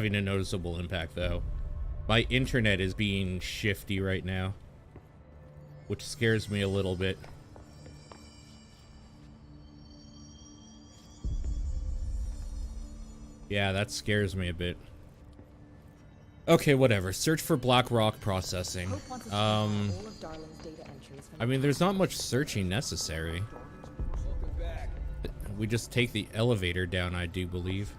Having a noticeable impact though. My internet is being shifty right now, which scares me a little bit. Yeah, that scares me a bit. Okay, whatever. Search for black rock processing. I mean, there's not much searching necessary. We just take the elevator down, I do believe.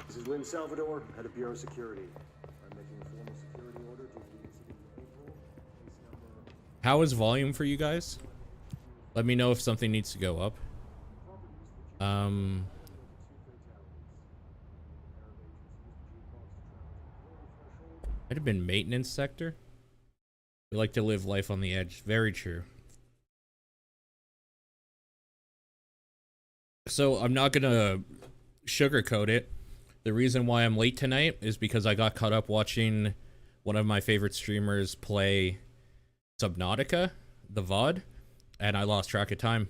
This is Lynn Salvador, head of Bureau Security. I'm making a formal security order due to the incident in April. Case number... How is volume for you guys? Let me know if something needs to go up. Might have been maintenance sector. We like to live life on the edge. Very true. So I'm not gonna sugarcoat it. The reason why I'm late tonight is because I got caught up watching one of my favorite streamers play Subnautica, the VOD, and I lost track of time.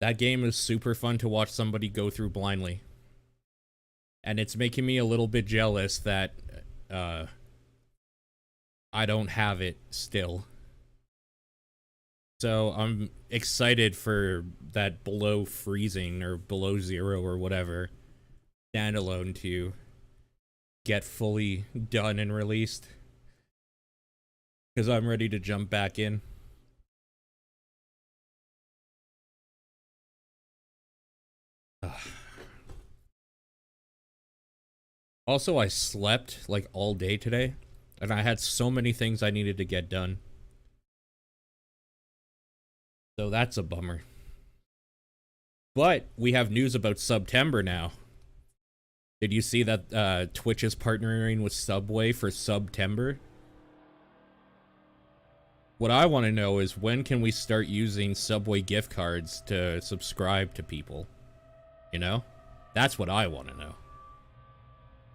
That game is super fun to watch somebody go through blindly. And it's making me a little bit jealous that I don't have it still. So I'm excited for that below freezing or below zero or whatever standalone to get fully done and released. Because I'm ready to jump back in. Also, I slept like all day today, and I had so many things I needed to get done. So that's a bummer. But we have news about September now. Did you see that Twitch is partnering with Subway for September? What I want to know is when can we start using Subway gift cards to subscribe to people? You know? That's what I want to know.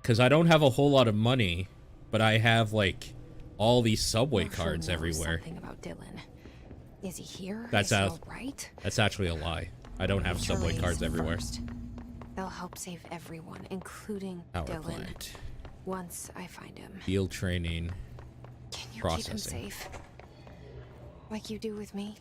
Because I don't have a whole lot of money, but I have, like, all these Subway cards everywhere. Something about Dylan. Is he here? That's all right? That's actually a lie. I don't have Subway cards everywhere. First. They'll help save everyone, including Power Dylan. plant. Once I find him. Field training. Can you Processing. keep him safe? Like you do with me?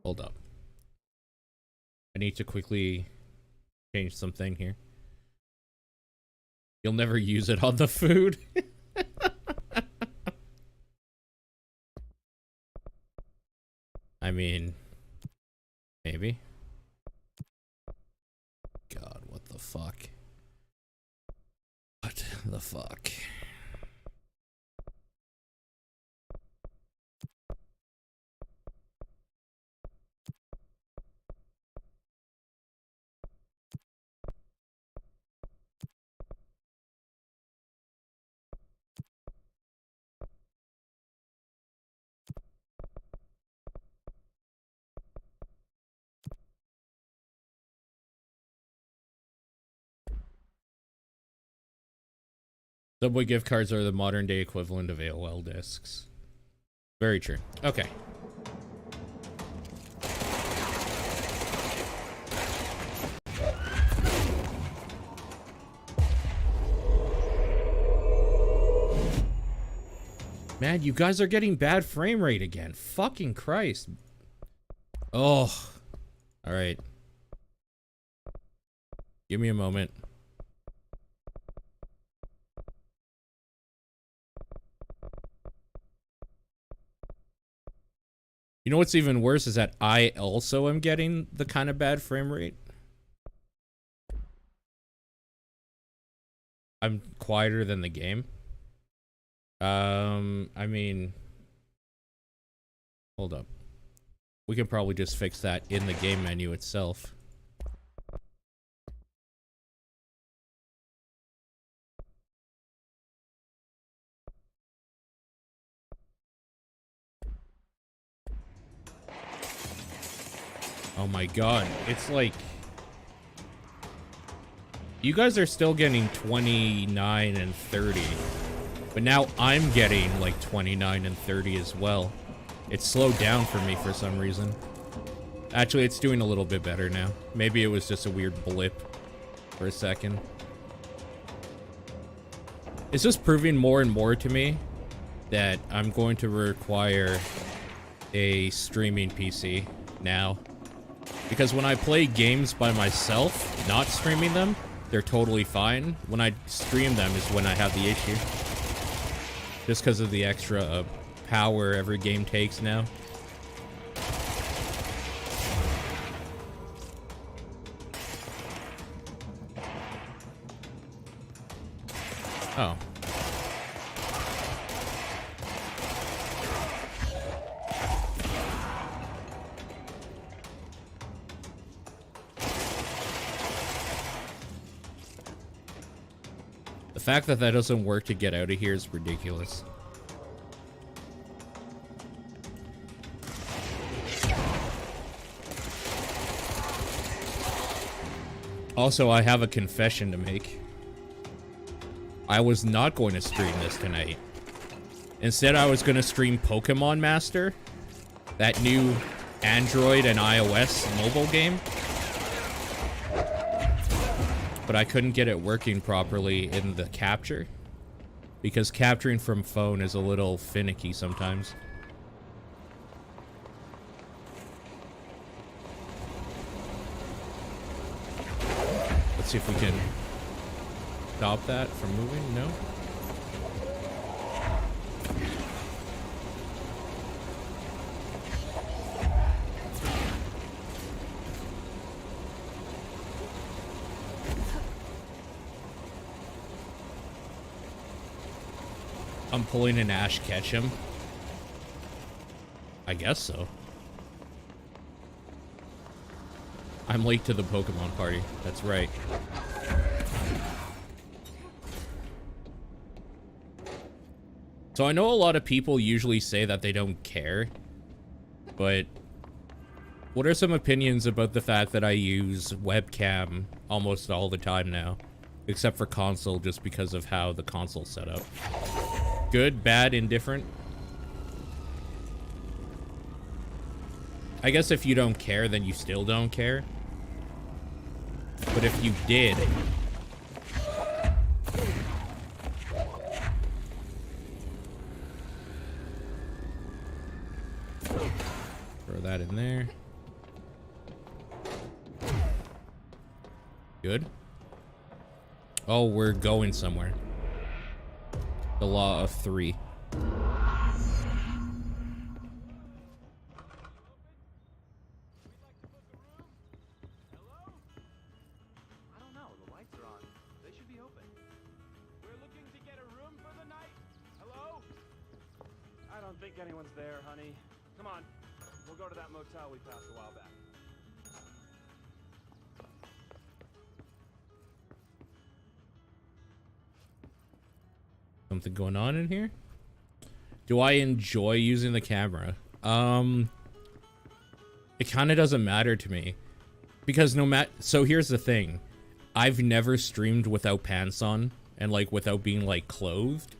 Hold up. I need to quickly change something here. You'll never use it on the food. I mean, maybe. God, what the fuck? What the fuck? Subway gift cards are the modern day equivalent of AOL discs. Very true. Okay. Man, you guys are getting bad frame rate again. Fucking Christ. Oh. Alright. Give me a moment. You know what's even worse is that I also am getting the kind of bad frame rate. I'm quieter than the game. I mean, hold up. We can probably just fix that in the game menu itself. Oh my god, it's like... You guys are still getting 29 and 30. But now I'm getting like 29 and 30 as well. It slowed down for me for some reason. Actually, it's doing a little bit better now. Maybe it was just a weird blip for a second. It's just proving more and more to me that I'm going to require a streaming PC now. Because when I play games by myself, not streaming them, they're totally fine. When I stream them is when I have the issue. Just because of the extra power every game takes now. Oh. The fact that that doesn't work to get out of here is ridiculous. Also, I have a confession to make. I was not going to stream this tonight. Instead, I was going to stream Pokemon Master, that new Android and iOS mobile game. But I couldn't get it working properly in the capture, because capturing from phone is a little finicky sometimes. Let's see if we can stop that from moving. No? I'm pulling an Ash Ketchum. I guess so. I'm late to the Pokemon party. That's right. So I know a lot of people usually say that they don't care, but what are some opinions about the fact that I use webcam almost all the time now, except for console, just because of how the console's set up? Good, bad, indifferent? I guess if you don't care, then you still don't care. But if you did... Throw that in there. Good. Oh, we're going somewhere. The law of three. Anyone's there, honey. Come on. We'll go to that motel we passed a while back. Something going on in here? Do I enjoy using the camera? It kind of doesn't matter to me. Because so here's the thing. I've never streamed without pants on and like without being like clothed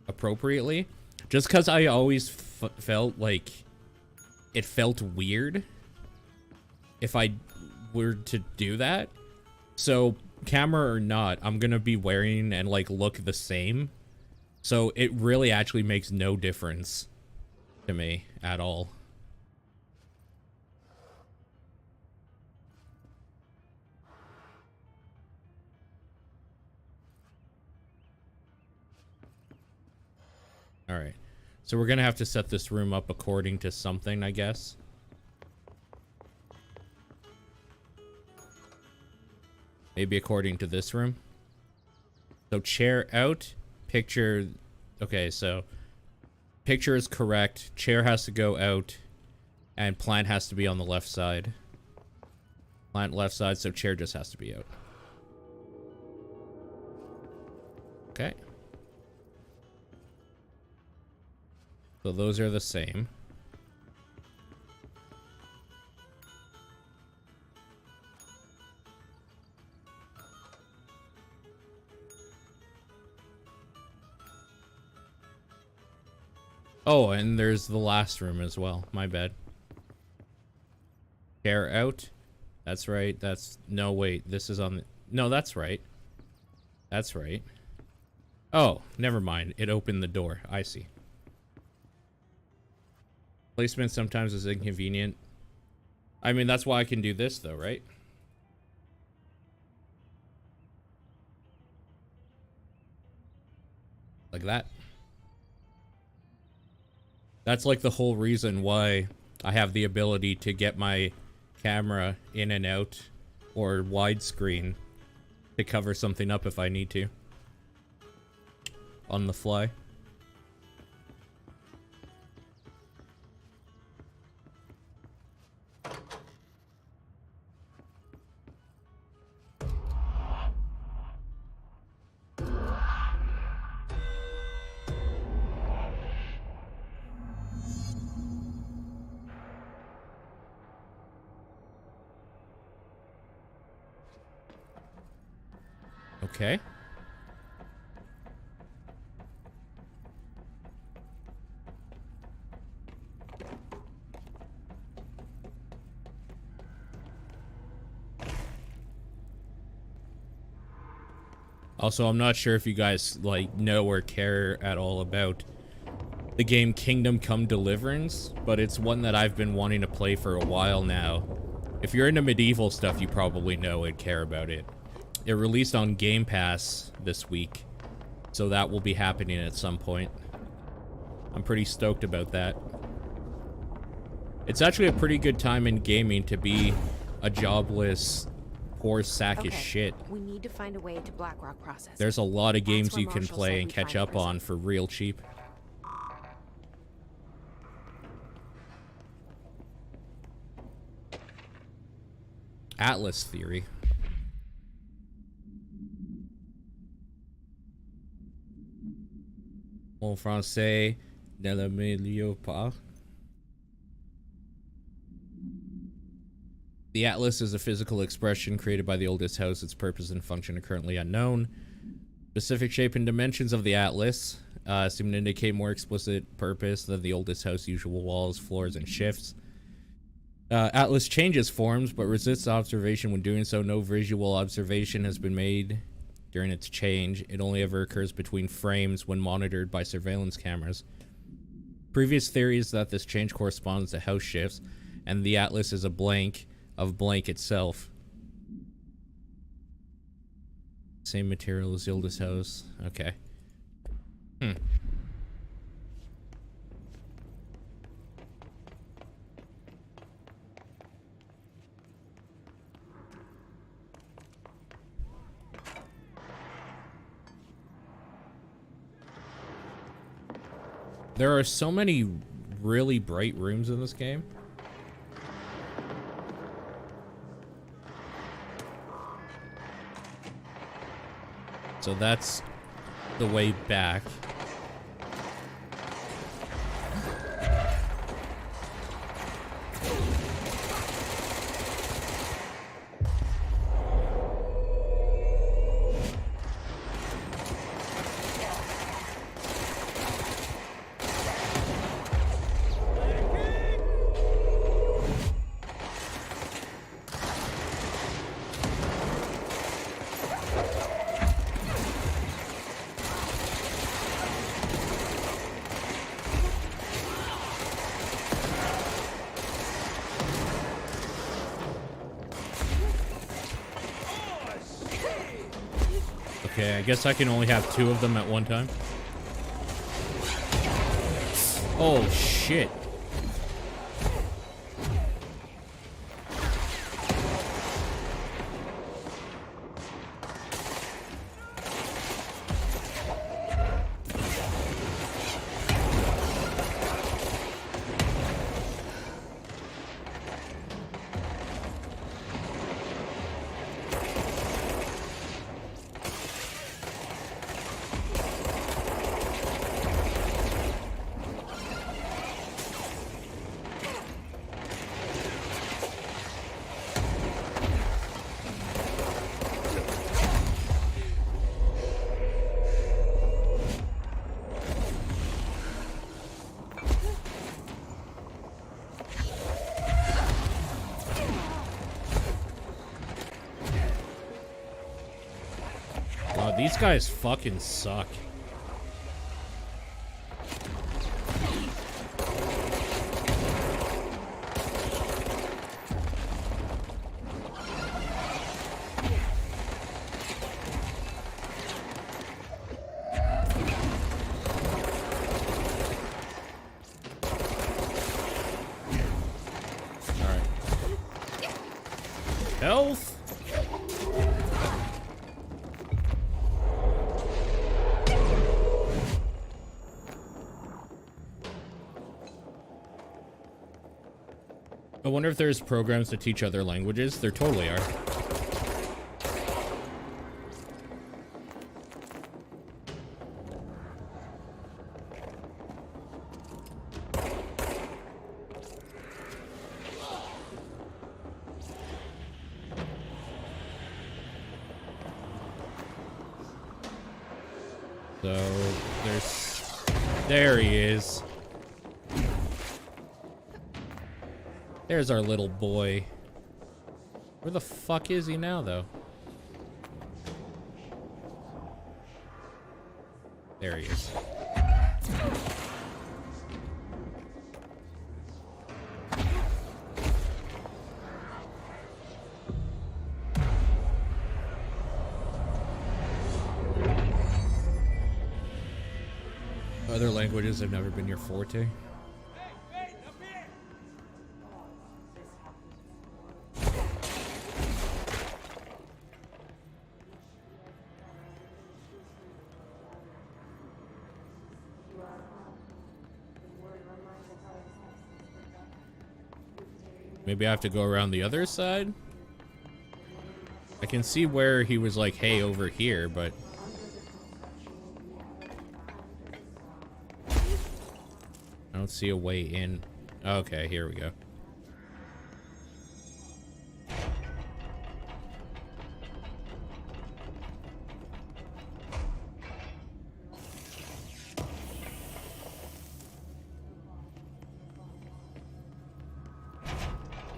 appropriately. Just because I always felt like it felt weird if I were to do that. So camera or not, I'm gonna be wearing and like look the same. So it really actually makes no difference to me at all. All right. So we're gonna have to set this room up according to something, I guess. Maybe according to this room. So chair out, picture. Okay, so picture is correct. Chair has to go out, and plant has to be on the left side. Plant left side, so chair just has to be out. Okay. So those are the same. Oh, and there's the last room as well. My bad. Chair out. That's right. That's... No, wait. This is on the... No, that's right. That's right. Oh, never mind. It opened the door. I see. Placement sometimes is inconvenient. I mean, that's why I can do this, though, right? Like that. That's like the whole reason why I have the ability to get my camera in and out or widescreen to cover something up if I need to. On the fly. Okay. Also, I'm not sure if you guys, like, know or care at all about the game Kingdom Come Deliverance, but it's one that I've been wanting to play for a while now. If you're into medieval stuff, you probably know and care about it. It released on Game Pass this week, so that will be happening at some point. I'm pretty stoked about that. It's actually a pretty good time in gaming to be a jobless, poor sack of shit. We need to find a way to Blackrock process. There's a lot of games where you can Marshall play said and we'd catch find up prison. on for real cheap. Atlas theory. En français, ne le milieu pas. The Atlas is a physical expression created by the oldest house. Its purpose and function are currently unknown. Specific shape and dimensions of the Atlas seem to indicate more explicit purpose than the oldest house usual walls, floors, and shifts. Atlas changes forms, but resists observation when doing so. No visual observation has been made during its change. It only ever occurs between frames when monitored by surveillance cameras. Previous theories that this change corresponds to house shifts, and the Atlas is a blank of blank itself. Same material as the oldest house. Okay. There are so many really bright rooms in this game. So that's the way back. Okay, I guess I can only have 2 of them at one time. Oh, shit. Oh, these guys fucking suck. Health. I wonder if there's programs to teach other languages. There totally are. So there he is. There's our little boy. Where the fuck is he now, though? There he is. Other languages have never been your forte. Maybe I have to go around the other side? I can see where he was like, hey, over here, but... I don't see a way in. Okay, here we go.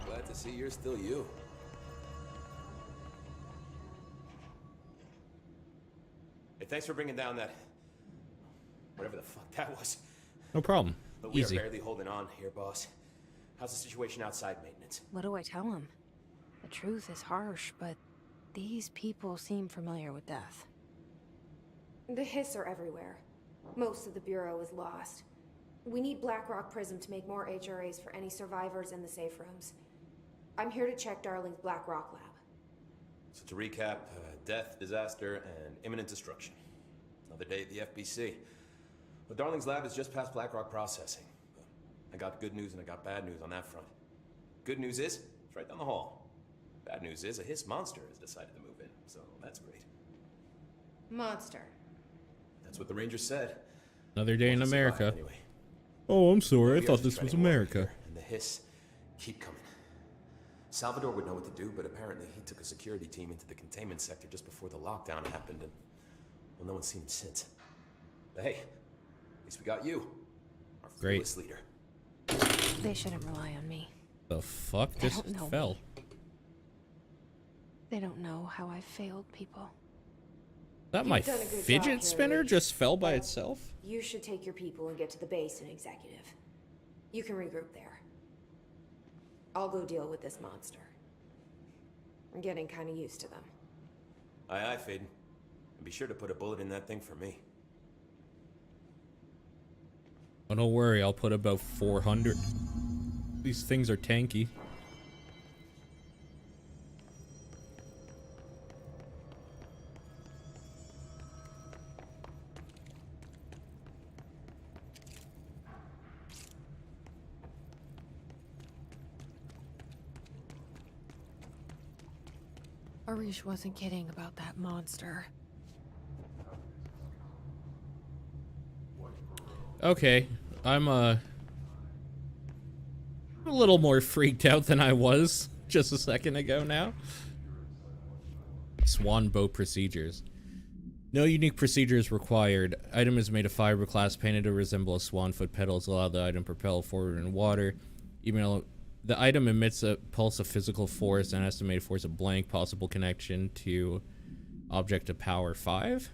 Glad to see you're still you. Hey, thanks for bringing down that... whatever the fuck that was. No problem. But we Easy. are barely holding on here, boss. How's the situation outside maintenance? What do I tell him? The truth is harsh, but these people seem familiar with death. The hiss are everywhere. Most of the Bureau is lost. We need Blackrock Prism to make more HRAs for any survivors in the safe rooms. I'm here to check Darling's Blackrock lab. So to recap, death, disaster, and imminent destruction. Another day at the FBC. Well, Darling's lab is just past Blackrock processing. But I got good news and I got bad news on that front. Good news is, it's right down the hall. Bad news is, a hiss monster has decided to move in, so that's great. Monster. That's what the Rangers said. Another day in We'll survive America. Anyway. Oh, I'm sorry. I We are thought just this was treading water America. here, and the hiss keep coming. Salvador would know what to do, but apparently he took a security team into the containment sector just before the lockdown happened, and well, no one's seen him since. But hey, at least we got you, our Great. fearless leader. They shouldn't rely on me. The fuck They just don't know fell? me. They don't know how I failed people. That You've my done a good job fidget here, spinner Reach. just fell by But itself? You should take your people and get to the base in Executive. You can regroup there. I'll go deal with this monster. I'm getting kind of used to them. Aye, aye, Faden. And be sure to put a bullet in that thing for me. Oh, don't worry. I'll put about 400. These things are tanky. Arish wasn't kidding about that monster. Okay, I'm a little more freaked out than I was just a second ago now. Swan boat procedures. No unique procedures required. Item is made of fiberglass painted to resemble a swan foot. Pedals allow the item propel forward in water. Even though the item emits a pulse of physical force and estimated force of blank. Possible connection to Object of power 5.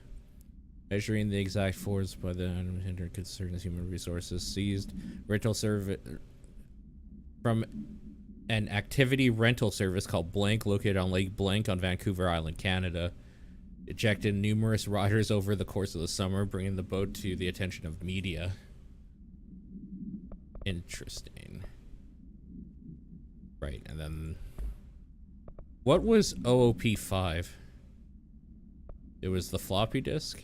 Measuring the exact force by the unhindered concerns human resources seized. Rental service from an activity rental service called Blank, located on Lake Blank on Vancouver Island, Canada. Ejected numerous riders over the course of the summer, bringing the boat to the attention of media. Interesting. Right, and then... What was OOP5? It was the floppy disk?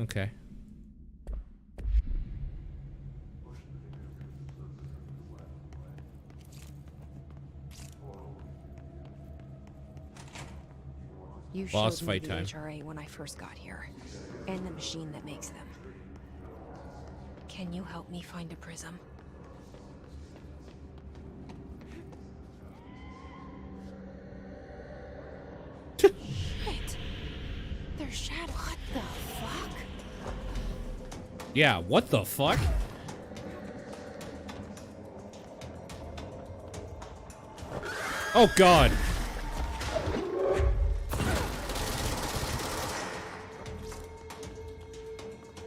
Okay. You Boss showed me fight the time. HRA when I first got here, and the machine that makes them. Can you help me find a prism? Shit! They're shadow. What the fuck? Yeah, what the fuck? Oh god!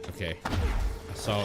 Okay. So...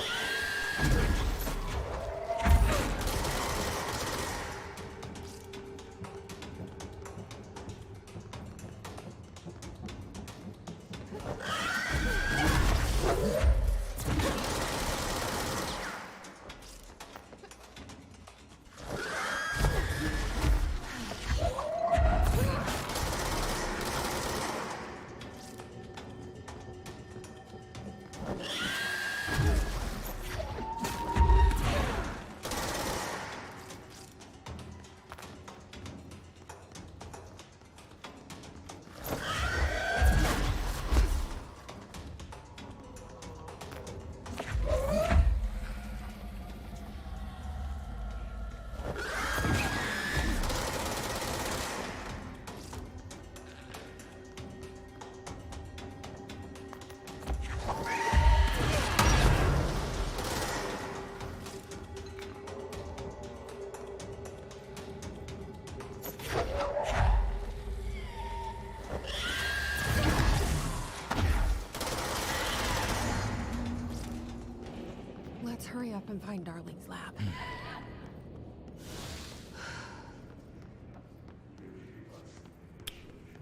Let's hurry up and find Darling's lab.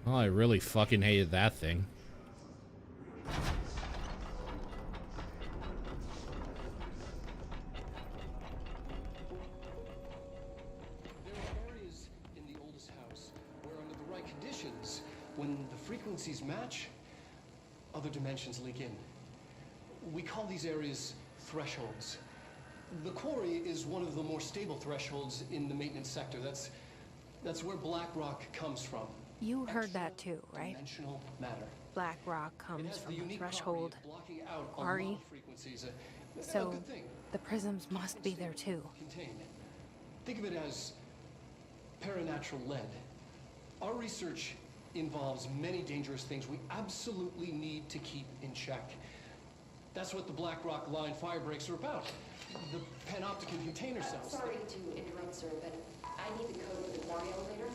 Oh, I really fucking hated that thing. There are areas in the oldest house where under the right conditions, when the frequencies match, other dimensions leak in. We call these areas thresholds. The quarry is one of the more stable thresholds in the maintenance sector. That's where black rock comes from. You heard that too, right? Dimensional matter. Black rock It comes has from the the unique threshold. property of blocking out a Quarry. lot of frequencies. A So good thing. the prisms must be there too. Contained. Think of it as paranatural lead. Our research involves many dangerous things we absolutely need to keep in check. That's what the Black Rock Line fire breaks are about. The panopticon container cells. Sorry to interrupt, sir, but I need the code for the quarry elevator.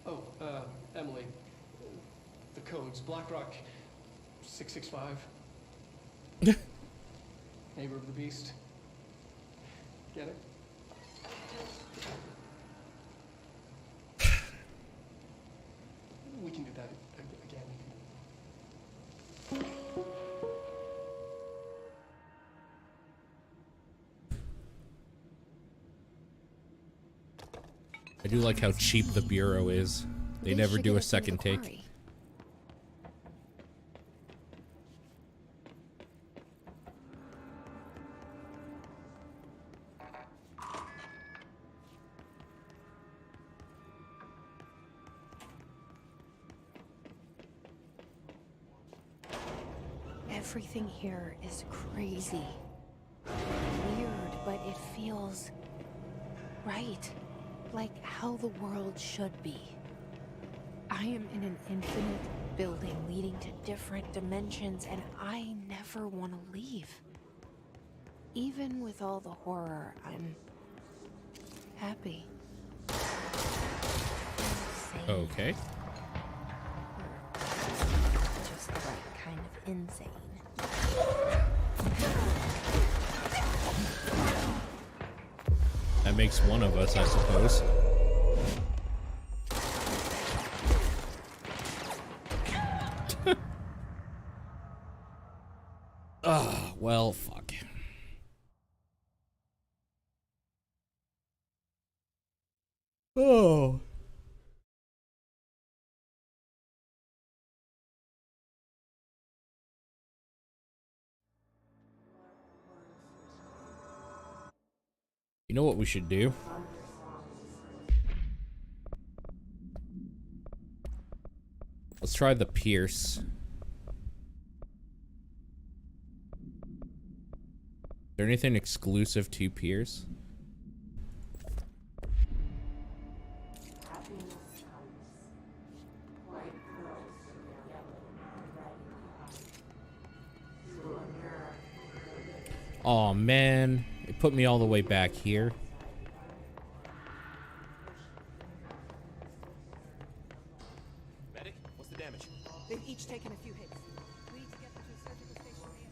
Oh, Emily. The codes. Black Rock 665. Neighbor of the Beast. Get it? We can do that again. I do like how cheap the Bureau is. They This never should do get a us into second the take. quarry. Everything here is crazy. Weird, but it feels right. Like how the world should be. I am in an infinite building leading to different dimensions, and I never want to leave. Even with all the horror, I'm happy. insane. Okay. Just the right kind of insane. That makes one of us, I suppose. Ah, well, fuck. Oh. You know what we should do? Let's try the Pierce. Is there anything exclusive to Pierce? Oh man, it put me all the way back here. Medic, what's the damage? They've each taken a few hits. We need to get them to a surgical station ASAP.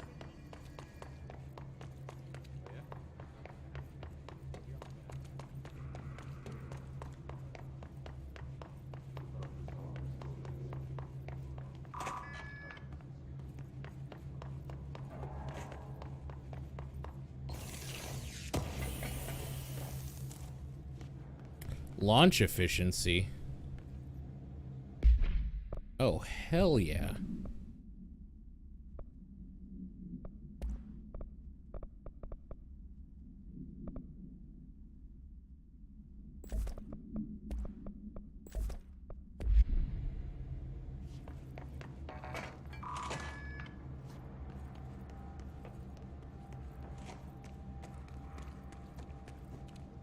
Launch efficiency. Oh, hell yeah.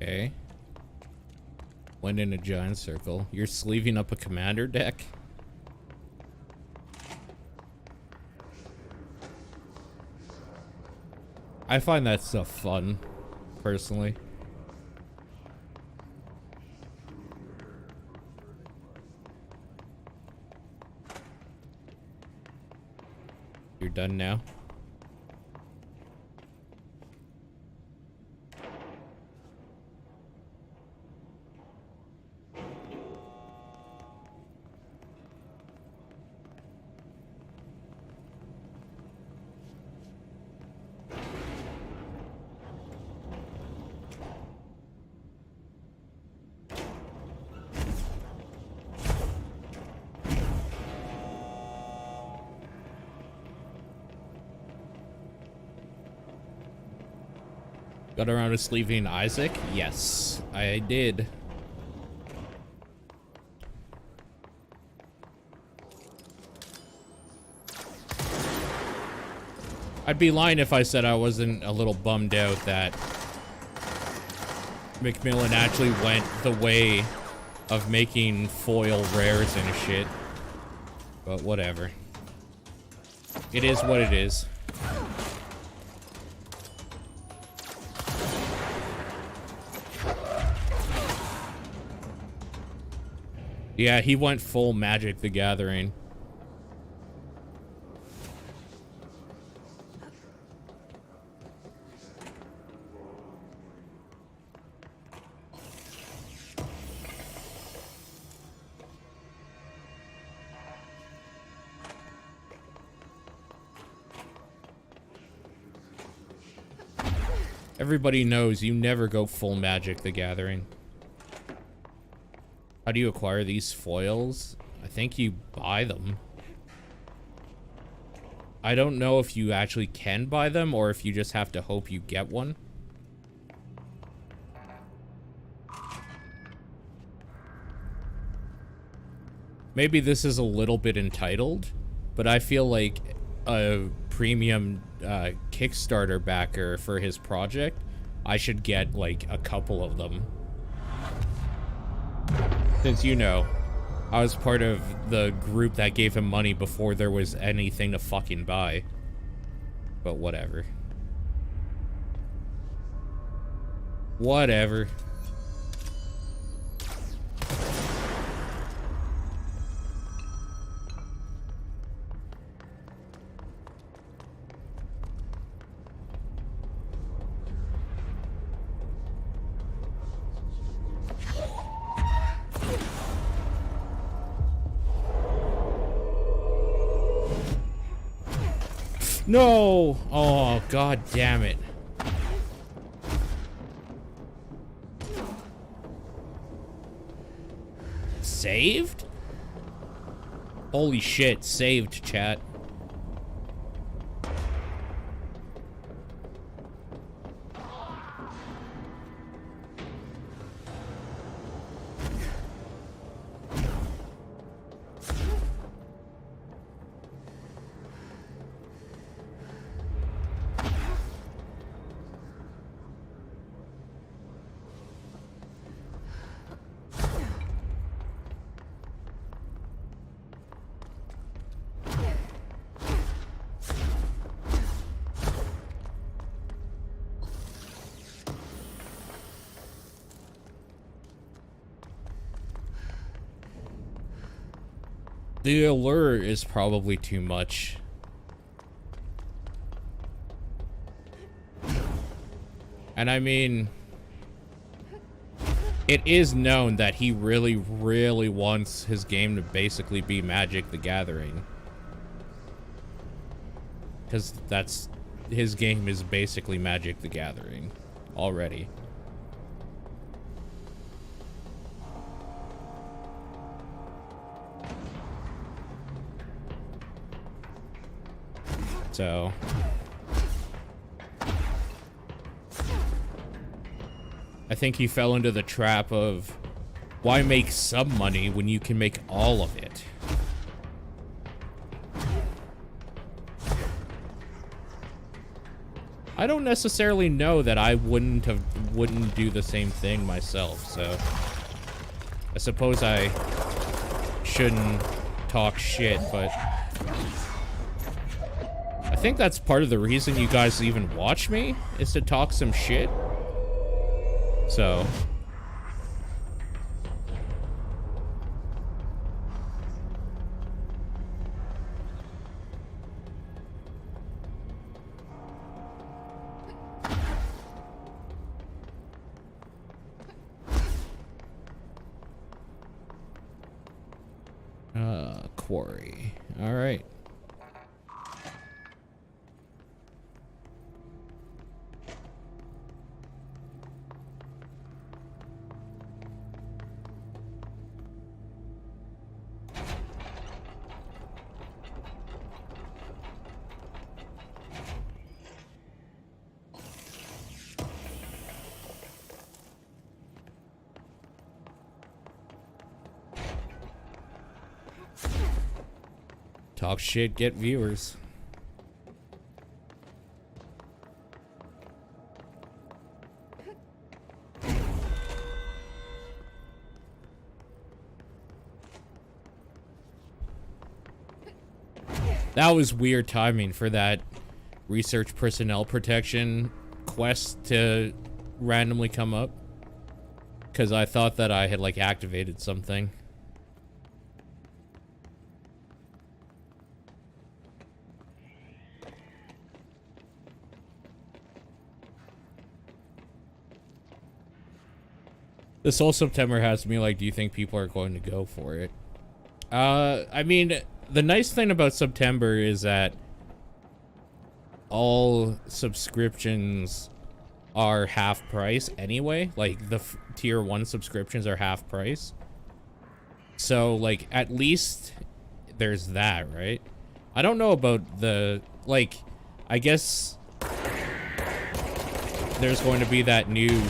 Okay. Went in a giant circle. You're sleeving up a commander deck? I find that stuff fun, personally. You're done now? Got around to sleeving Isaac? Yes, I did. I'd be lying if I said I wasn't a little bummed out that Macmillan actually went the way of making foil rares and shit. But whatever. It is what it is. Yeah, he went full Magic the Gathering. Everybody knows you never go full Magic the Gathering. How do you acquire these foils? I think you buy them. I don't know if you actually can buy them or if you just have to hope you get one. Maybe this is a little bit entitled, but I feel like a premium Kickstarter backer for his project, I should get like a couple of them. Since, you know, I was part of the group that gave him money before there was anything to fucking buy. But whatever. Whatever. No! Oh, god damn it. Saved? Holy shit, saved, chat. The allure is probably too much. And I mean, it is known that he really, really wants his game to basically be Magic the Gathering. Because that's, his game is basically Magic the Gathering already. So I think he fell into the trap of why make some money when you can make all of it? I don't necessarily know that I wouldn't do the same thing myself, so I suppose I shouldn't talk shit, but I think that's part of the reason you guys even watch me, is to talk some shit. So quarry. All right. Talk shit, get viewers. That was weird timing for that research personnel protection quest to randomly come up. Because I thought that I had, like, activated something. This whole September has me like, do you think people are going to go for it? I mean, the nice thing about September is that all subscriptions are half price anyway. Like, the tier 1 subscriptions are half price. So, like, at least there's that, right? I don't know about the, like, I guess there's going to be that new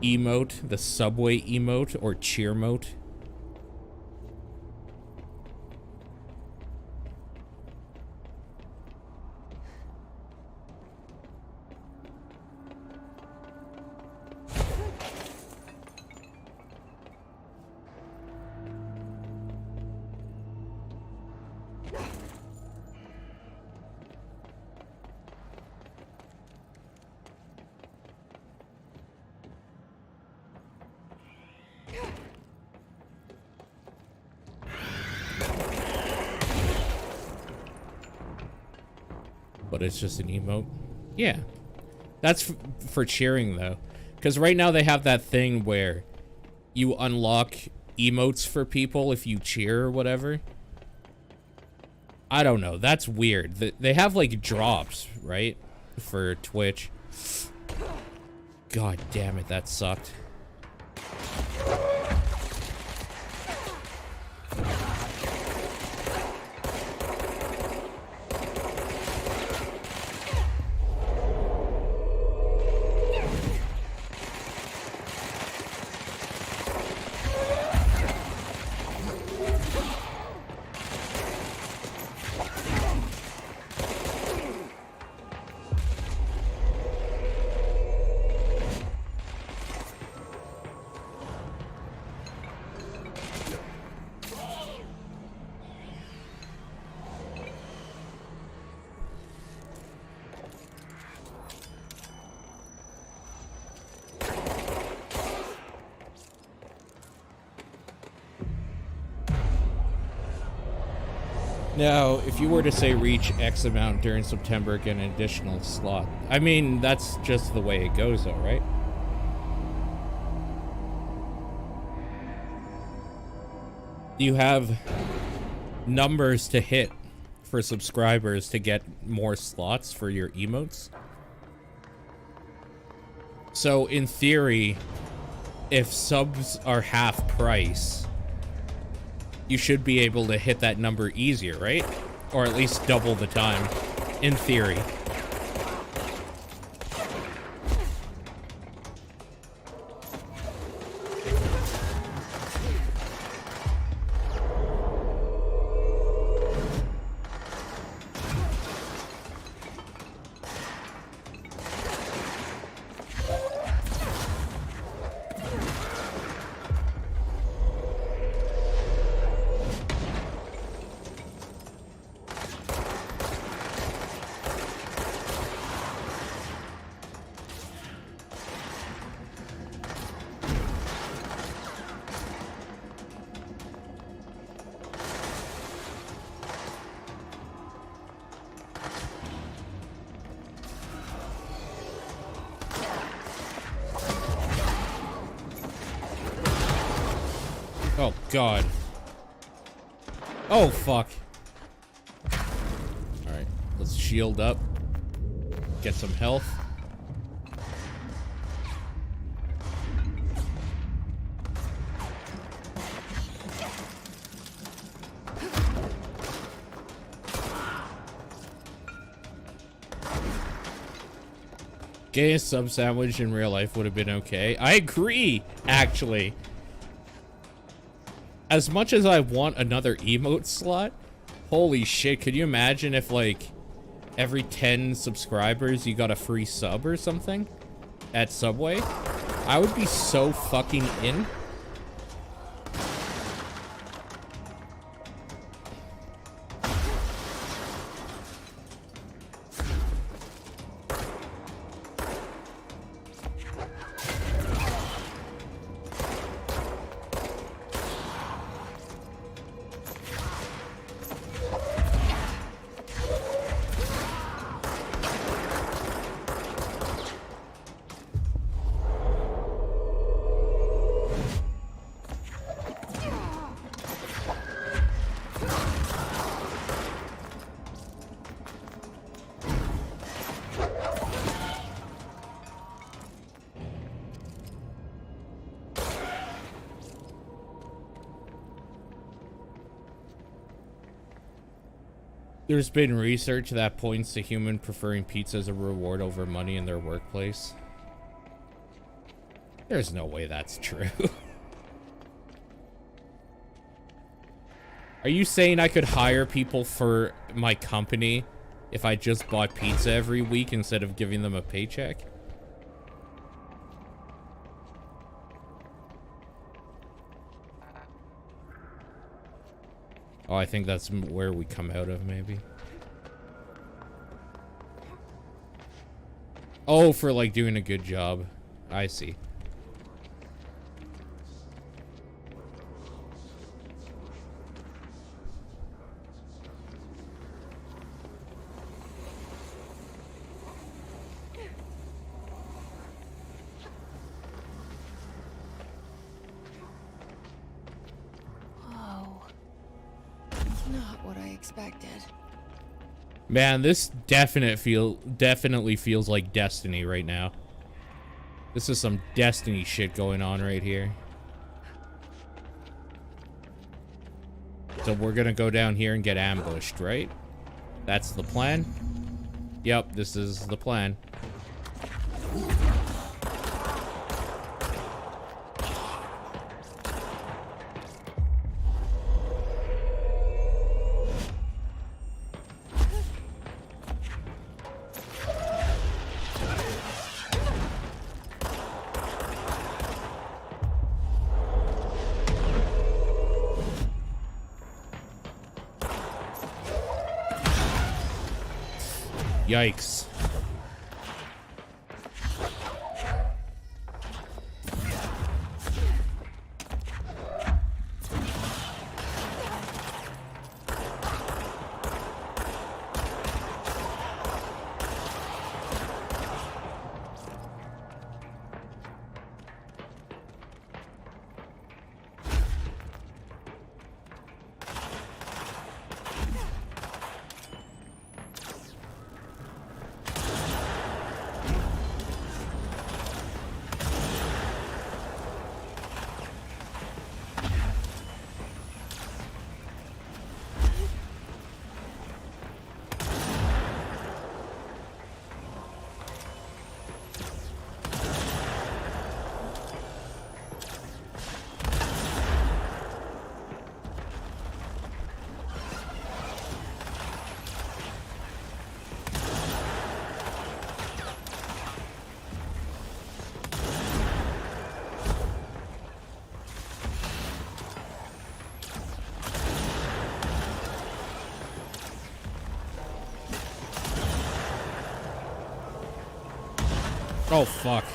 emote, the subway emote, or cheer mote. But it's just an emote. Yeah, that's for cheering though, because right now they have that thing where you unlock emotes for people if you cheer or whatever. I don't know. That's weird. They have like drops, right? For Twitch. God damn it, that sucked. Now, if you were to say reach X amount during September, get an additional slot. I mean, that's just the way it goes though, right? You have numbers to hit for subscribers to get more slots for your emotes. So in theory, if subs are half price, you should be able to hit that number easier, right? Or at least double the time, in theory. Oh, God. Oh, fuck. Alright, let's shield up. Get some health. Getting a sub sandwich in real life would have been okay. I agree, actually. As much as I want another emote slot, holy shit, could you imagine if, like, every 10 subscribers you got a free sub or something at Subway? I would be so fucking in. There's been research that points to human preferring pizza as a reward over money in their workplace. There's no way that's true. Are you saying I could hire people for my company if I just bought pizza every week instead of giving them a paycheck? Oh, I think that's where we come out of, maybe. Oh, for like doing a good job. I see. Whoa. Not what I expected. Man, this definitely feels like Destiny right now. This is some Destiny shit going on right here. So we're gonna go down here and get ambushed, right? That's the plan? Yep, this is the plan. Yikes. Oh, fuck.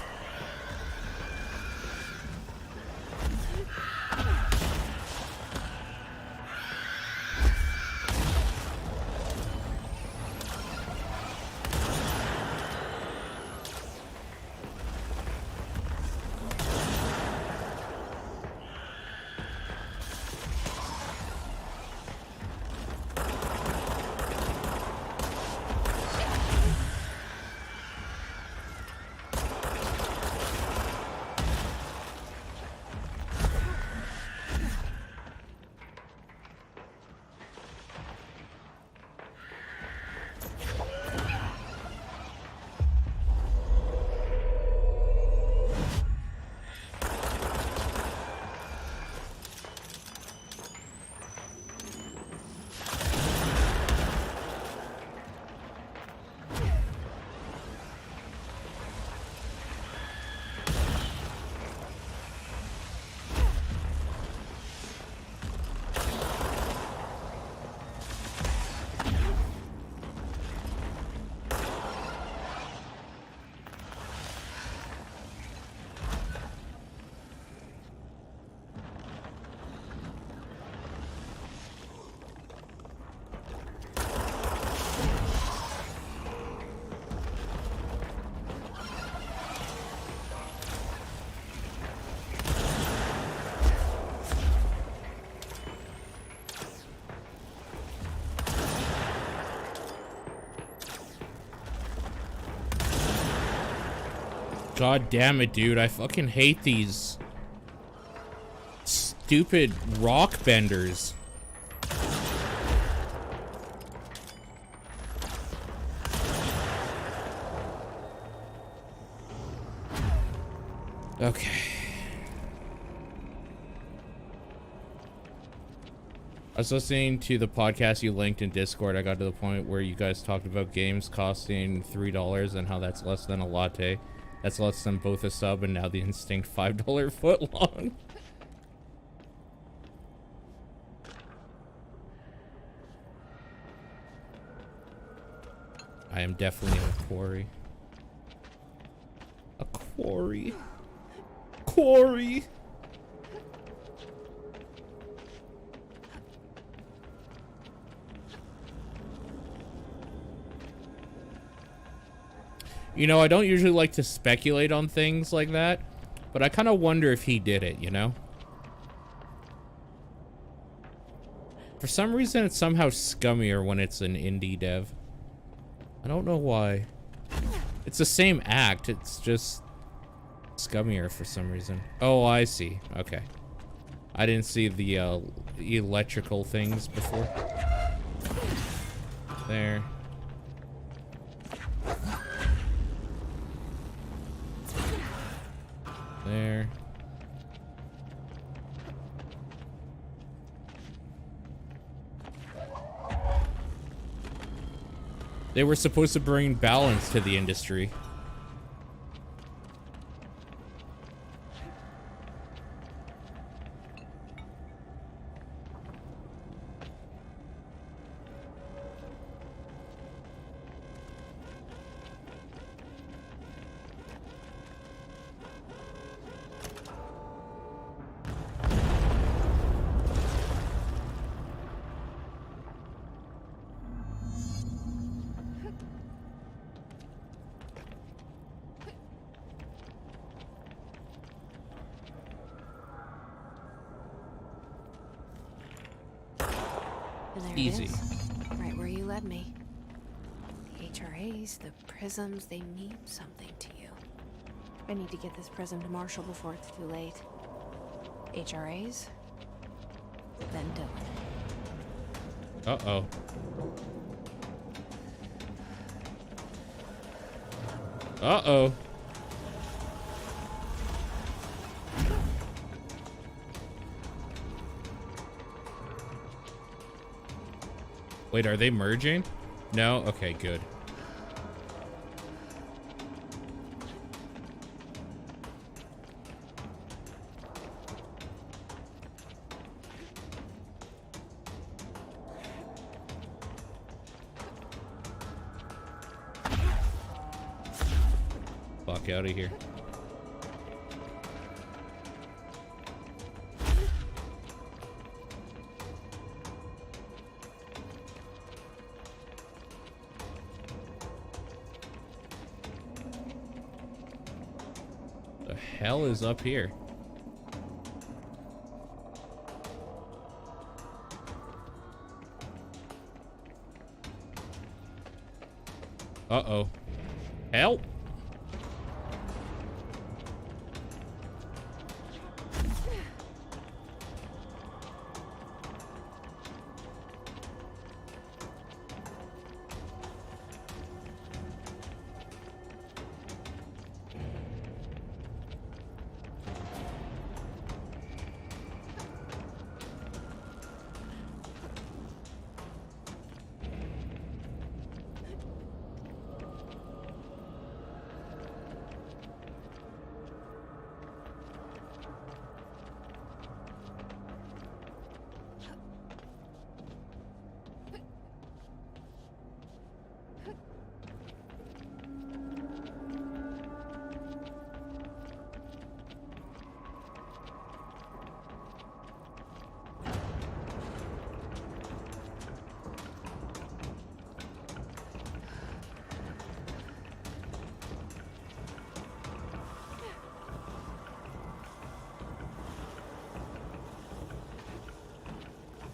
God damn it, dude. I fucking hate these stupid rock benders. Okay. I was listening to the podcast you linked in Discord. I got to the point where you guys talked about games costing $3 and how that's less than a latte. That's less than both a sub and now the Instinct $5 footlong. I am definitely a quarry. A quarry. Quarry. You know, I don't usually like to speculate on things like that, but I kind of wonder if he did it, you know? For some reason, it's somehow scummier when it's an indie dev. I don't know why. It's the same act, it's just scummier for some reason. Oh, I see. Okay. I didn't see the electrical things before. There. There. They were supposed to bring balance to the industry. And there Easy. it is. Right where you led me. The HRAs, the prisms, they mean something to you. I need to get this prism to Marshall before it's too late. HRAs, then Dylan. Uh-oh. Uh-oh. Wait, are they merging? No? Okay, good. Fuck out of here. The hell is up here? Uh-oh. Help!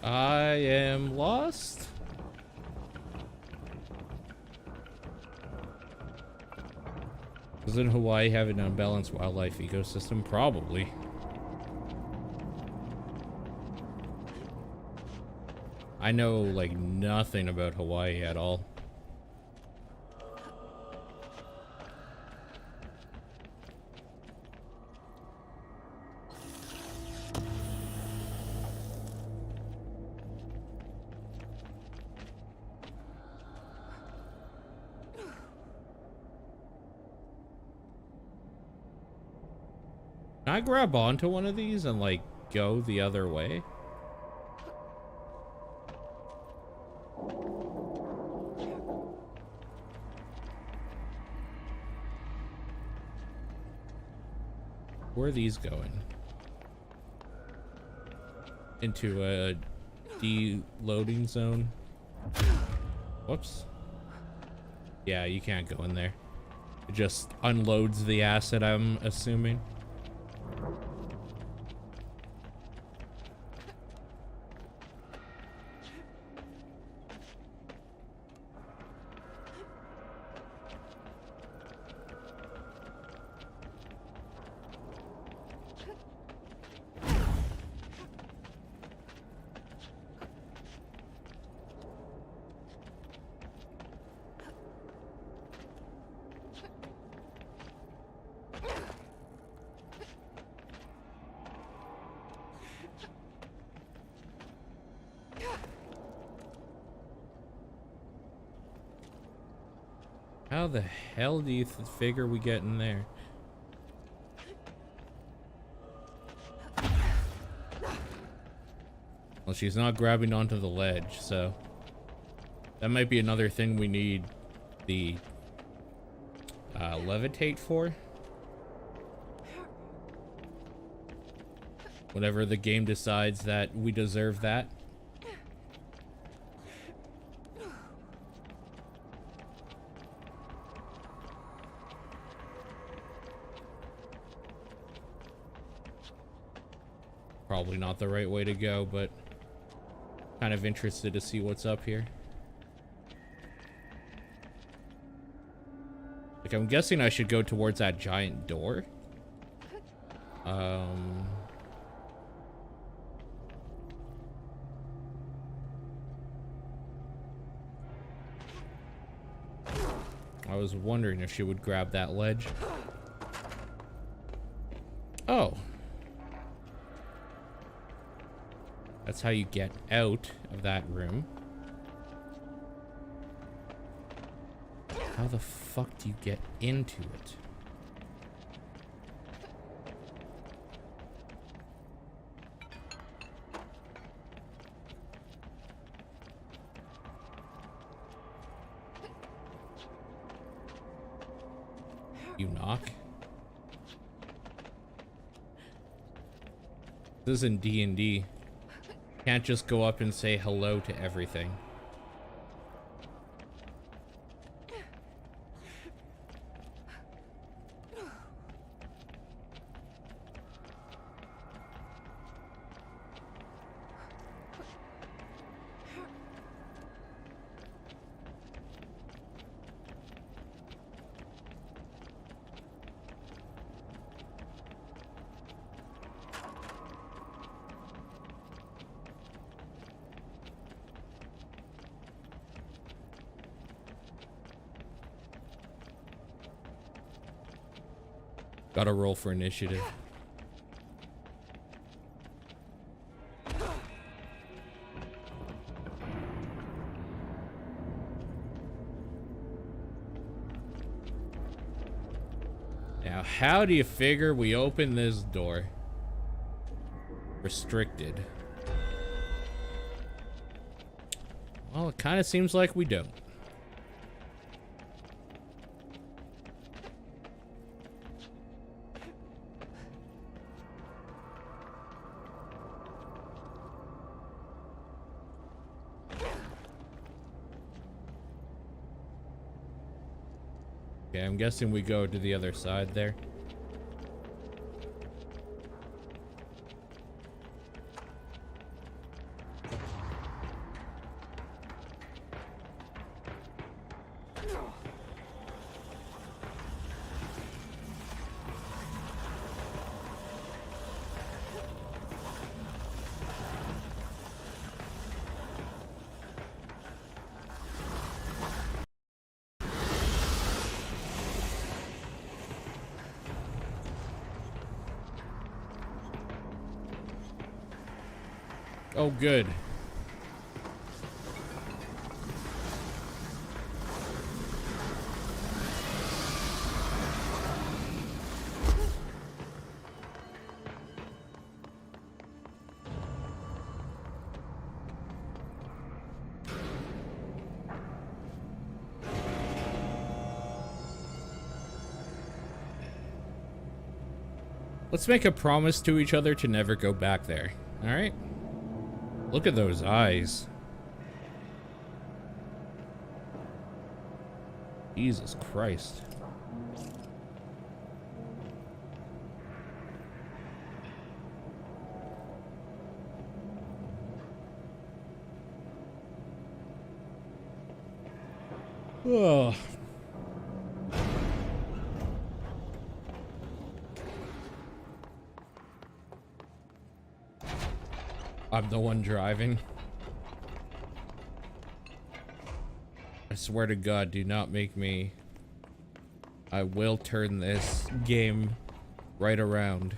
I am lost. Doesn't Hawaii have an unbalanced wildlife ecosystem? Probably. I know like nothing about Hawaii at all. Can I grab onto one of these and like go the other way? Where are these going? Into a de-loading zone. Whoops. Yeah, you can't go in there. It just unloads the asset, I'm assuming. How the hell do you figure we get in there? Well, she's not grabbing onto the ledge, so that might be another thing we need the levitate for. Whenever the game decides that we deserve that. Probably not the right way to go, but kind of interested to see what's up here. Like, I'm guessing I should go towards that giant door. I was wondering if she would grab that ledge. Oh. That's how you get out of that room. How the fuck do you get into it? You knock? This is in D&D. Can't just go up and say hello to everything. Gotta roll for initiative. Now, how do you figure we open this door? Restricted. Well, it kind of seems like we don't. Okay, I'm guessing we go to the other side there. Oh, good. Let's make a promise to each other to never go back there. All right? Look at those eyes. Jesus Christ. Oh. I'm the one driving. I swear to God, do not make me. I will turn this game right around.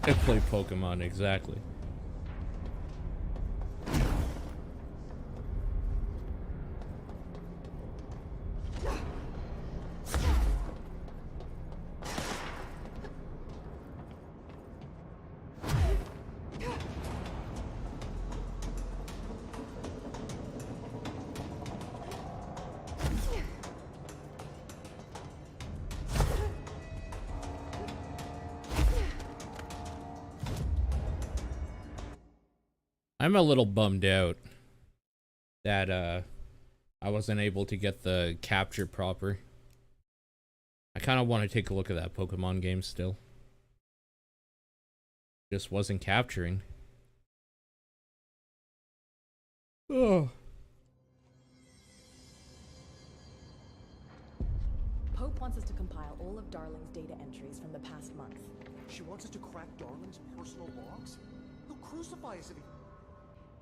I play Pokemon, exactly. I'm a little bummed out that I wasn't able to get the capture proper. I kind of want to take a look at that Pokemon game still. Just wasn't capturing. Oh. Pope wants us to compile all of Darling's data entries from the past month. She wants us to crack Darling's personal logs? He'll crucify us if he...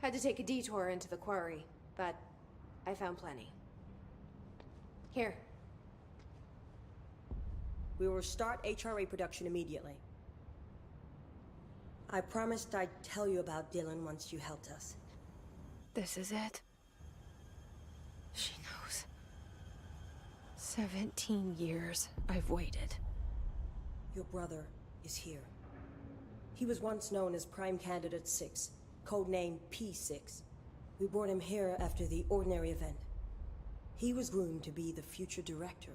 Had to take a detour into the quarry, but I found plenty. Here. We will start HRA production immediately. I promised I'd tell you about Dylan once you helped us. This is it. She knows. 17 years I've waited. Your brother is here. He was once known as Prime Candidate 6, codenamed P6. We brought him here after the Ordinary event. He was groomed to be the future director.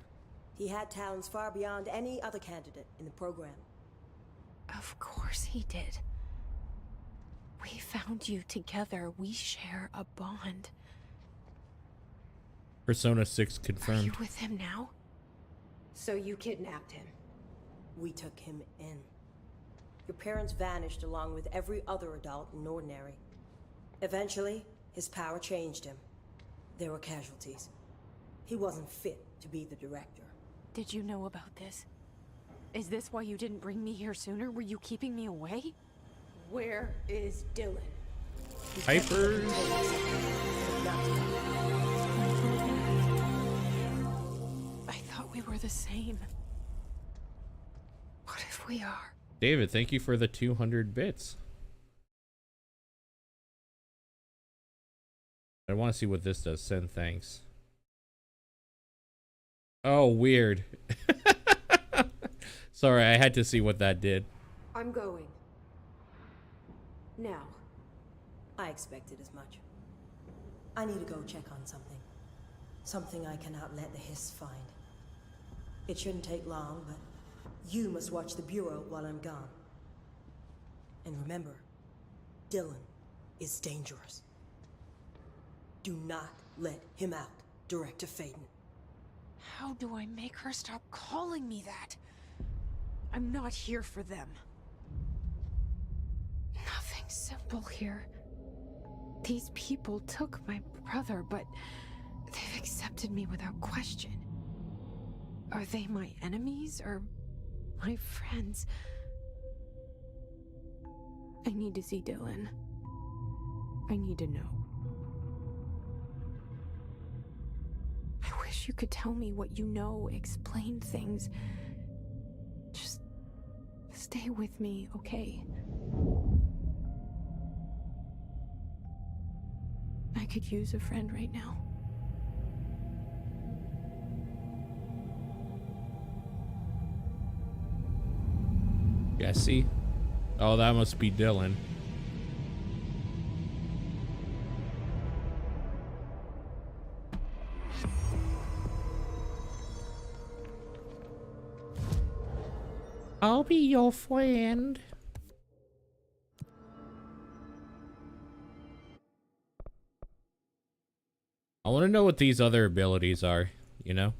He had talents far beyond any other candidate in the program. Of course he did. We found you together. We share a bond. Persona 6 Are confirmed. you with him now? So you kidnapped him. We took him in. Your parents vanished along with every other adult in Ordinary. Eventually, his power changed him. There were casualties. He wasn't fit to be the director. Did you know about this? Is this why you didn't bring me here sooner? Were you keeping me away? Where is Dylan? Hypers. I thought we were the same. What if we are? David, thank you for the 200 bits. I want to see what this does. Send thanks. Oh, weird. Sorry, I had to see what that did. I'm going. Now. I expected as much. I need to go check on something. Something I cannot let the Hiss find. It shouldn't take long, but you must watch the Bureau while I'm gone. And remember, Dylan is dangerous. Do not let him out, Director Faden. How do I make her stop calling me that? I'm not here for them. Nothing simple here. These people took my brother, but they've accepted me without question. Are they my enemies or my friends? I need to see Dylan. I need to know. I wish you could tell me what you know, explain things. Just stay with me, okay? I could use a friend right now. Jesse? Oh, that must be Dylan. I'll be your friend. I want to know what these other abilities are, you know?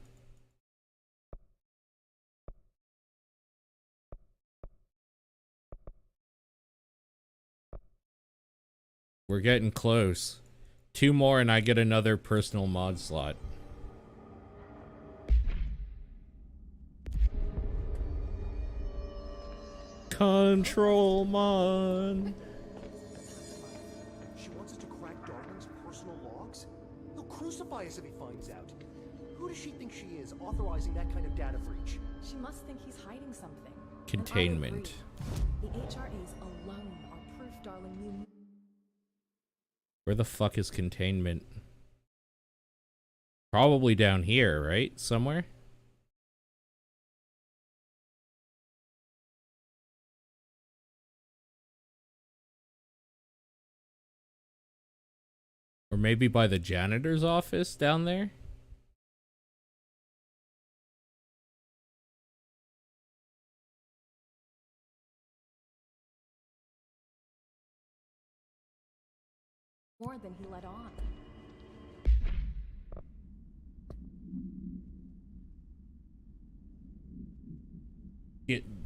We're getting close. 2 more and I get another personal mod slot. Control mod. She wants us to crack Darling's personal logs? He'll crucify us if he finds out. Who does she think she is, authorizing that kind of data breach? She must think he's hiding something. Containment. The HRAs alone are proof, darling. You. Where the fuck is containment? Probably down here, right? Somewhere? Or maybe by the janitor's office down there? More than he let on.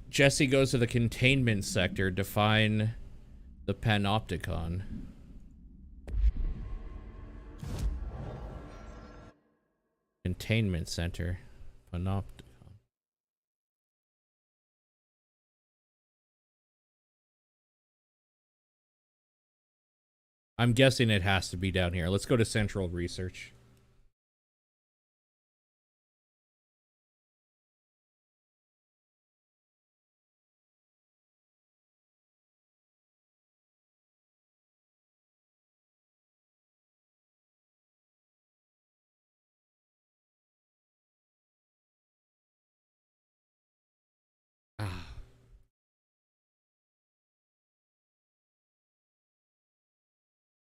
Jesse goes to the containment sector to find the panopticon. Containment center. Panopticon. I'm guessing it has to be down here. Let's go to Central Research.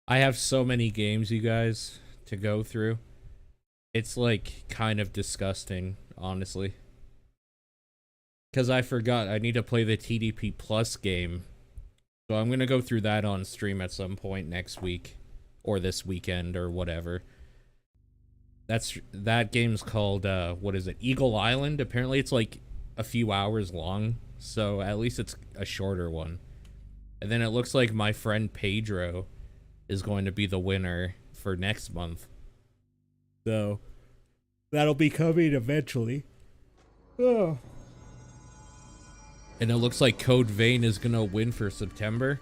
I have so many games, you guys, to go through. It's like kind of disgusting, honestly. Because I forgot I need to play the TDP Plus game. So I'm going to go through that on stream at some point next week. Or this weekend or whatever. That game's called, what is it? Eagle Island? Apparently it's like a few hours long. So at least it's a shorter one. And then it looks like my friend Pedro is going to be the winner for next month. So that'll be coming eventually. Oh. And it looks like Code Vein is gonna win for September.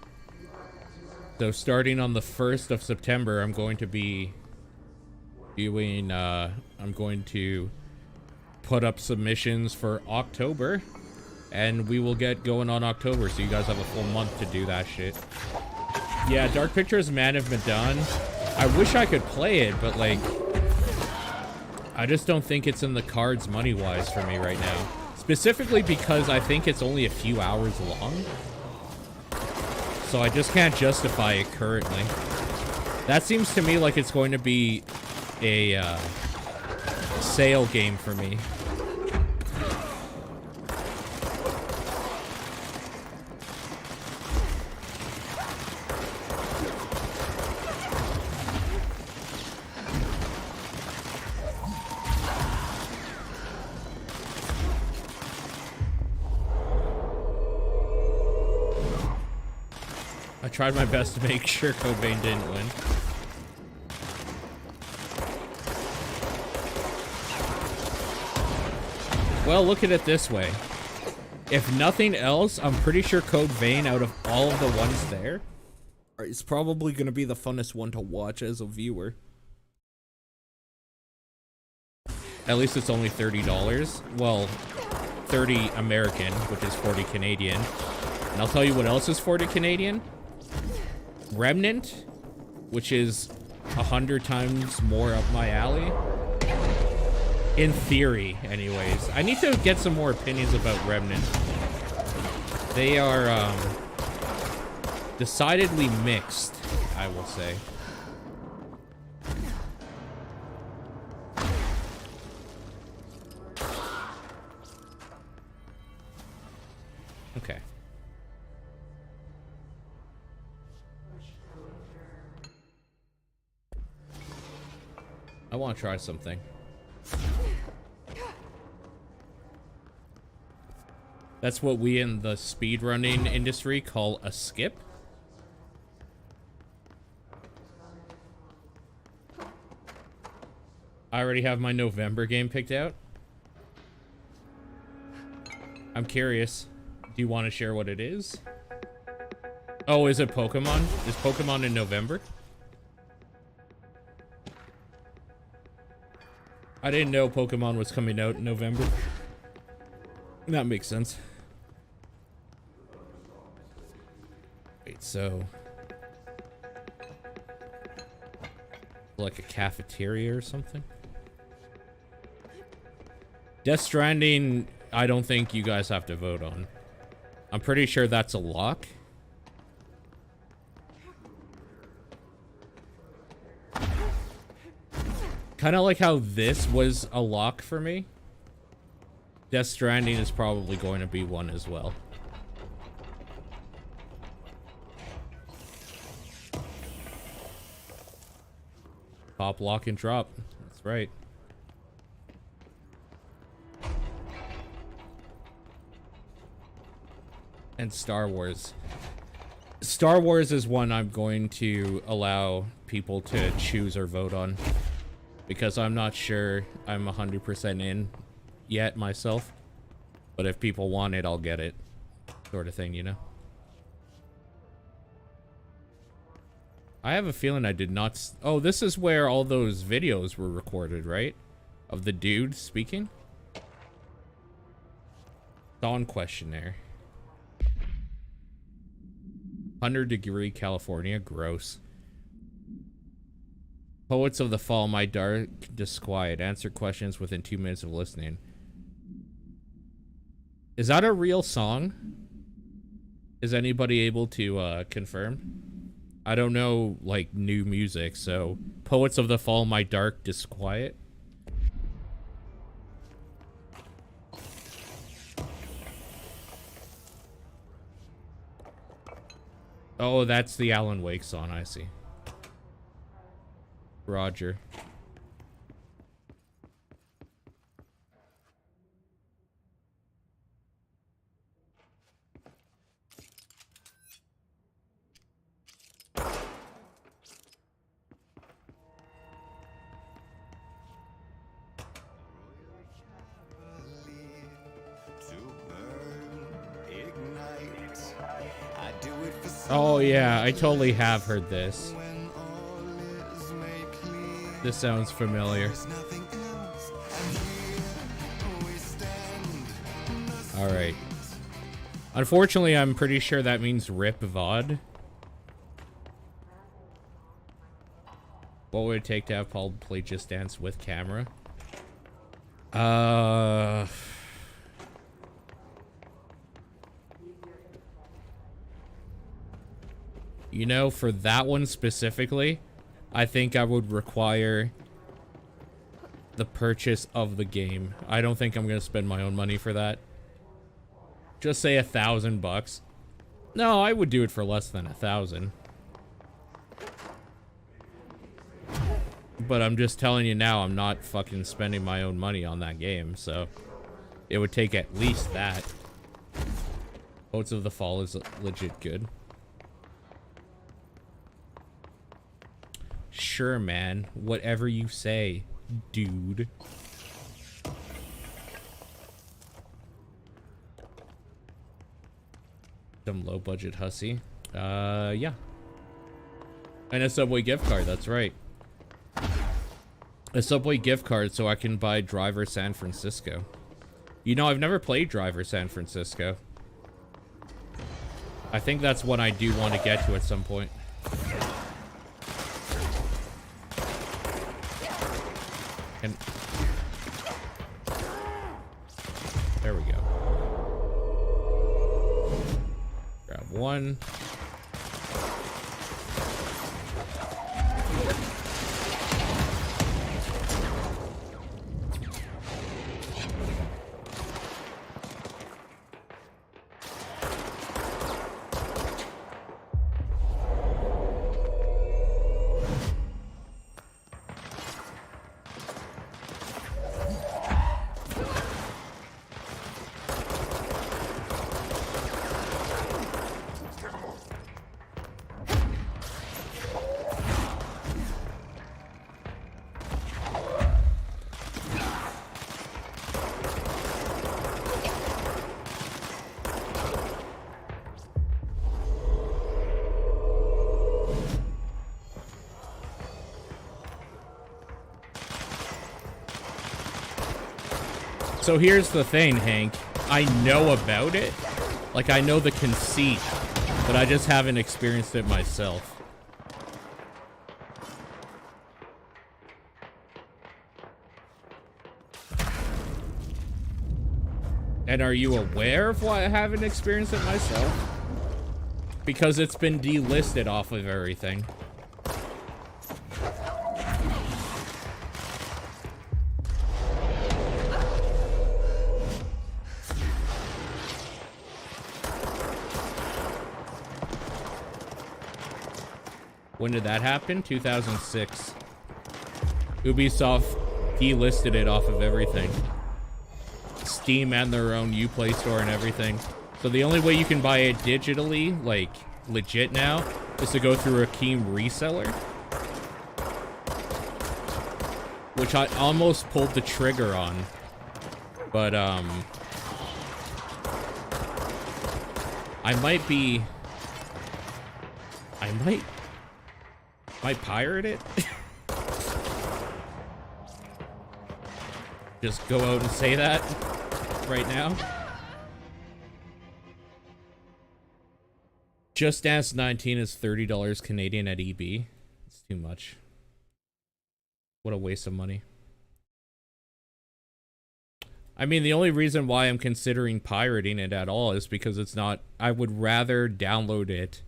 So starting on the 1st of September, I'm going to be doing, I'm going to put up submissions for October. And we will get going on October, so you guys have a full month to do that shit. Yeah, Dark Pictures Man of Medan. I wish I could play it, but like, I just don't think it's in the cards money-wise for me right now. Specifically because I think it's only a few hours long. So I just can't justify it currently. That seems to me like it's going to be a sale game for me. I tried my best to make sure Cobain didn't win. Well, look at it this way. If nothing else, I'm pretty sure Code Vein, out of all of the ones there, is probably going to be the funnest one to watch as a viewer. At least it's only $30. Well, 30 American, which is 40 Canadian. And I'll tell you what else is 40 Canadian. Remnant, which is 100 times more up my alley. In theory, anyways. I need to get some more opinions about Remnant. They are, decidedly mixed, I will say. Okay. I want to try something. That's what we in the speedrunning industry call a skip. I already have my November game picked out. I'm curious. Do you want to share what it is? Oh, is it Pokemon? Is Pokemon in November? I didn't know Pokemon was coming out in November. That makes sense. so like a cafeteria or something. Death Stranding, I don't think you guys have to vote on. I'm pretty sure that's a lock. Kind of like how this was a lock for me. Death Stranding is probably going to be one as well. Pop, lock, and drop. That's right. And Star Wars. Star Wars is one I'm going to allow people to choose or vote on. Because I'm not sure I'm 100% in yet myself. But if people want it, I'll get it. Sort of thing, you know? I have a feeling I did not... Oh, this is where all those videos were recorded, right? Of the dude speaking? Dawn questionnaire. 100-degree California. Gross. Poets of the Fall, my dark disquiet. Answer questions within 2 minutes of listening. Is that a real song? Is anybody able to confirm? I don't know, like, new music, so... Poets of the Fall, my dark disquiet. Oh, that's the Alan Wake song, I see. Roger. Oh yeah, I totally have heard this. This sounds familiar. Alright. Unfortunately, I'm pretty sure that means RIP VOD. What would it take to have Paul play Just Dance with camera? You know, for that one specifically, I think I would require the purchase of the game. I don't think I'm gonna spend my own money for that. Just say $1,000. No, I would do it for less than 1,000. But I'm just telling you now, I'm not fucking spending my own money on that game, so it would take at least that. Poets of the Fall is legit good. Sure, man. Whatever you say, dude. Some low-budget hussy. Yeah. And a Subway gift card, that's right. A Subway gift card so I can buy Driver San Francisco. You know, I've never played Driver San Francisco. I think that's one I do want to get to at some point. And there we go. Grab one. So here's the thing, Hank. I know about it. Like, I know the conceit. but I just haven't experienced it myself. And are you aware of why I haven't experienced it myself? Because it's been delisted off of everything. When did that happen? 2006. Ubisoft delisted it off of everything. Steam and their own Uplay store and everything. So the only way you can buy it digitally, like legit now, is to go through a Keen reseller. Which I almost pulled the trigger on. But I might pirate it. Just go out and say that right now. Just Dance 19 is $30 Canadian at EB. It's too much. What a waste of money. I mean, the only reason why I'm considering pirating it at all is because it's not... I would rather download it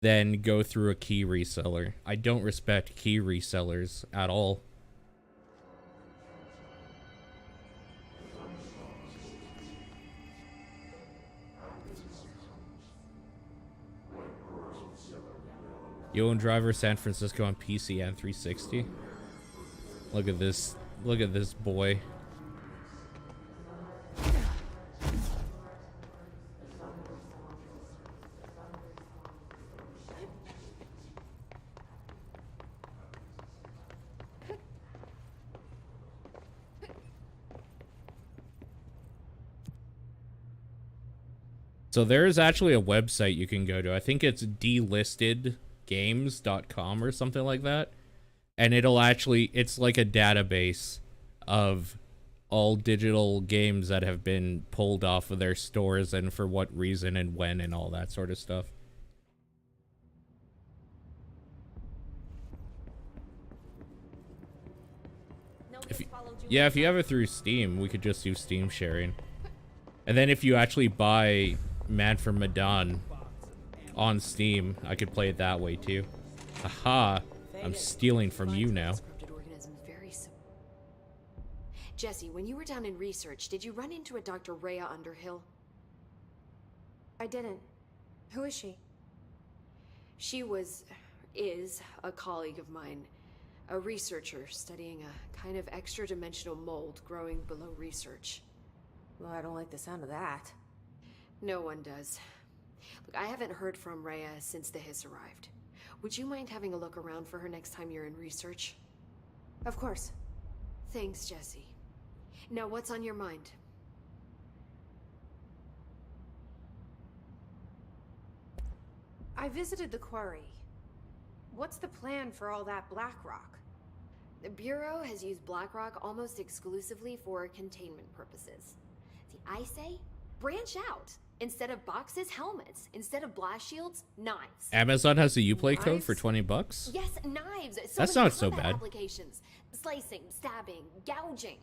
than go through a key reseller. I don't respect key resellers at all. You own Driver San Francisco on PC and 360. Look at this. Look at this boy. So there is actually a website you can go to. I think it's delistedgames.com or something like that. And it'll actually, it's like a database of all digital games that have been pulled off of their stores and for what reason and when and all that sort of stuff. If you have it through Steam, we could just do Steam sharing. And then if you actually buy Man from Medan on Steam, I could play it that way too. Aha! I'm stealing from you now. Jesse, when you were down in research, did you run into a Dr. Rhea Underhill? I didn't. Who is she? She is a colleague of mine. A researcher studying a kind of extra-dimensional mold growing below research. Well, I don't like the sound of that. No one does. Look, I haven't heard from Rhea since the Hiss arrived. Would you mind having a look around for her next time you're in research? Of course. Thanks, Jesse. Now, what's on your mind? I visited the quarry. What's the plan for all that black rock? The Bureau has used Blackrock almost exclusively for containment purposes. See, I say, branch out. Instead of boxes, helmets. Instead of blast shields, knives. Amazon has a Uplay code for $20. Yes, knives. That's not so bad. Applications. Slicing, stabbing, gouging.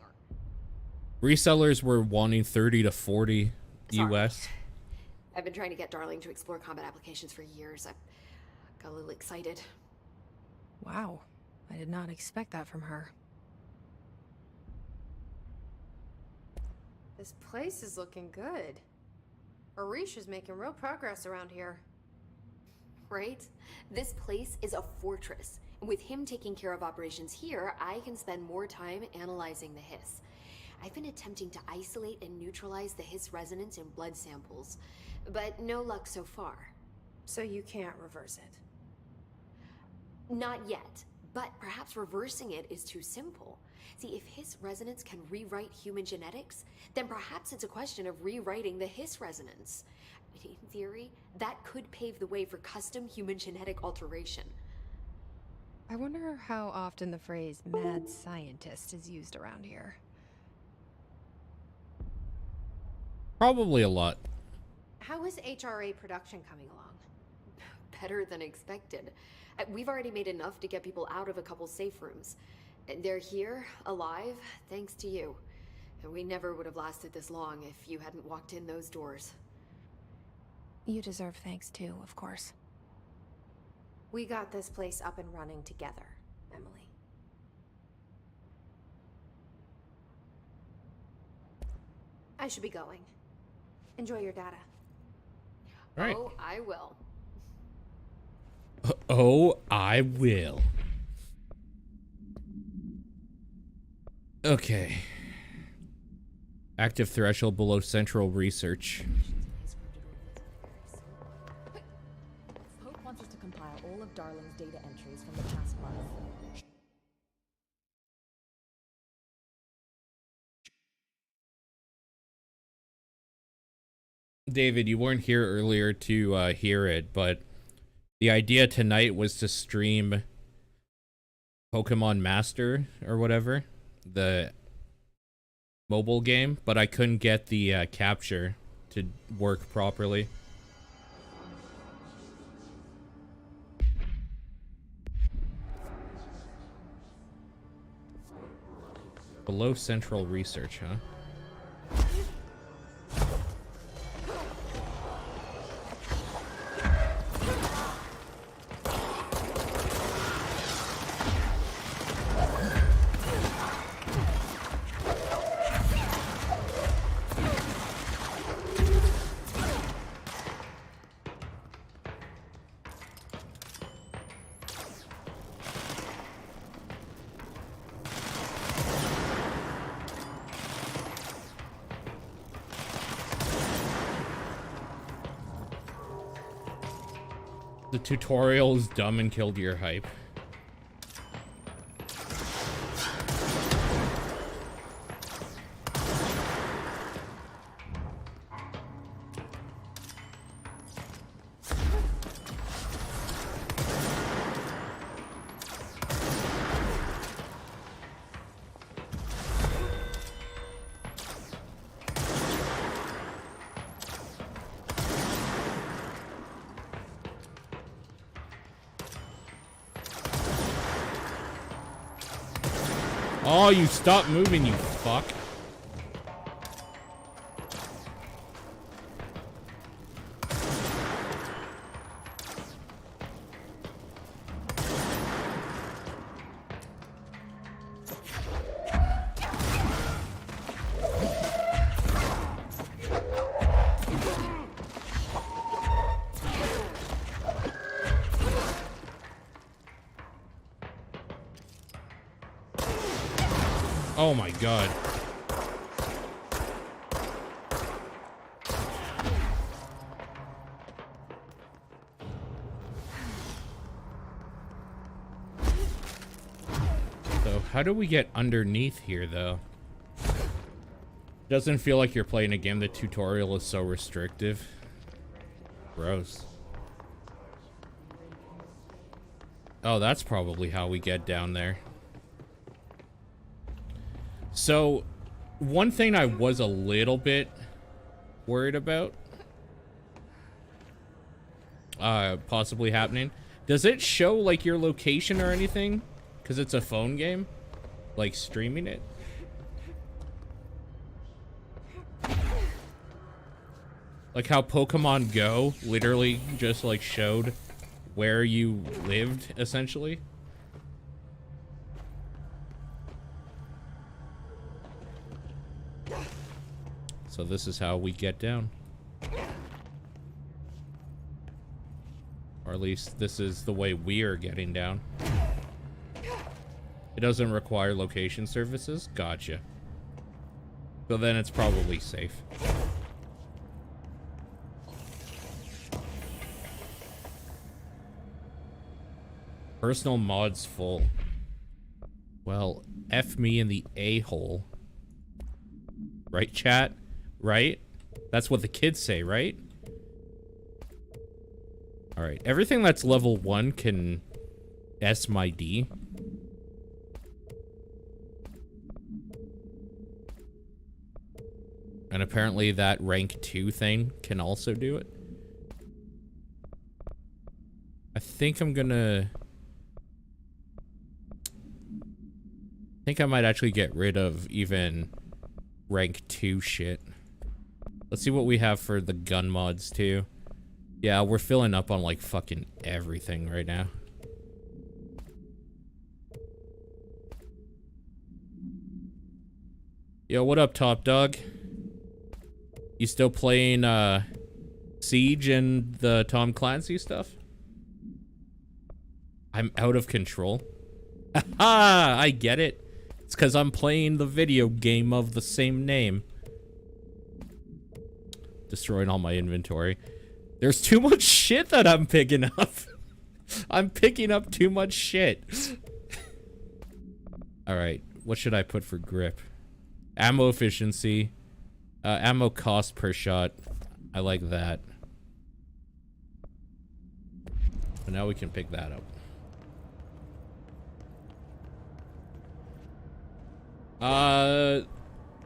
Resellers were wanting 30 to 40 US. I've been trying to get Darling to explore combat applications for years. I got a little excited. Wow. I did not expect that from her. This place is looking good. Arish is making real progress around here. Right? This place is a fortress. And with him taking care of operations here, I can spend more time analyzing the Hiss. I've been attempting to isolate and neutralize the Hiss resonance in blood samples, but no luck so far. So you can't reverse it? Not yet, but perhaps reversing it is too simple. See, if Hiss resonance can rewrite human genetics, then perhaps it's a question of rewriting the Hiss resonance. In theory, that could pave the way for custom human genetic alteration. I wonder how often the phrase mad scientist is used around here. Probably a lot. How is HRA production coming along? better than expected. We've already made enough to get people out of a couple safe rooms. They're here, alive, thanks to you. And we never would have lasted this long if you hadn't walked in those doors. You deserve thanks too, of course. We got this place up and running together, Emily. I should be going. Enjoy your data. Right. Oh, I will. Oh, I will. Okay. Active threshold below central research. Hope wants us to compile all of Darling's data entries from the past month. David, you weren't here earlier to hear it, but the idea tonight was to stream Pokemon Master or whatever, the mobile game, but I couldn't get the capture to work properly. Below central research, huh? The tutorial is dumb and killed your hype. Oh, you stop moving, you fuck. Oh my god. So, how do we get underneath here, though? Doesn't feel like you're playing a game. The tutorial is so restrictive. Gross. Oh, that's probably how we get down there. So, one thing I was a little bit worried about possibly happening. Does it show like your location or anything? Because it's a phone game? Like streaming it? Like how Pokemon Go literally just like showed where you lived, essentially? So this is how we get down. Or at least this is the way we're getting down. It doesn't require location services? Gotcha. So then it's probably safe. Personal mods full. Well, F me in the a-hole. Right, chat? Right? That's what the kids say, right? Alright, everything that's level 1 can S my D. And apparently that rank 2 thing can also do it. I think I'm gonna... I think I might actually get rid of even rank 2 shit. Let's see what we have for the gun mods too. Yeah, we're filling up on like fucking everything right now. Yo, what up, Top Dog? You still playing Siege and the Tom Clancy stuff? I'm out of control. Aha! I get it. It's because I'm playing the video game of the same name. Destroying all my inventory. There's too much shit that I'm picking up. I'm picking up too much shit. Alright, what should I put for grip? Ammo efficiency. Ammo cost per shot. I like that. So now we can pick that up.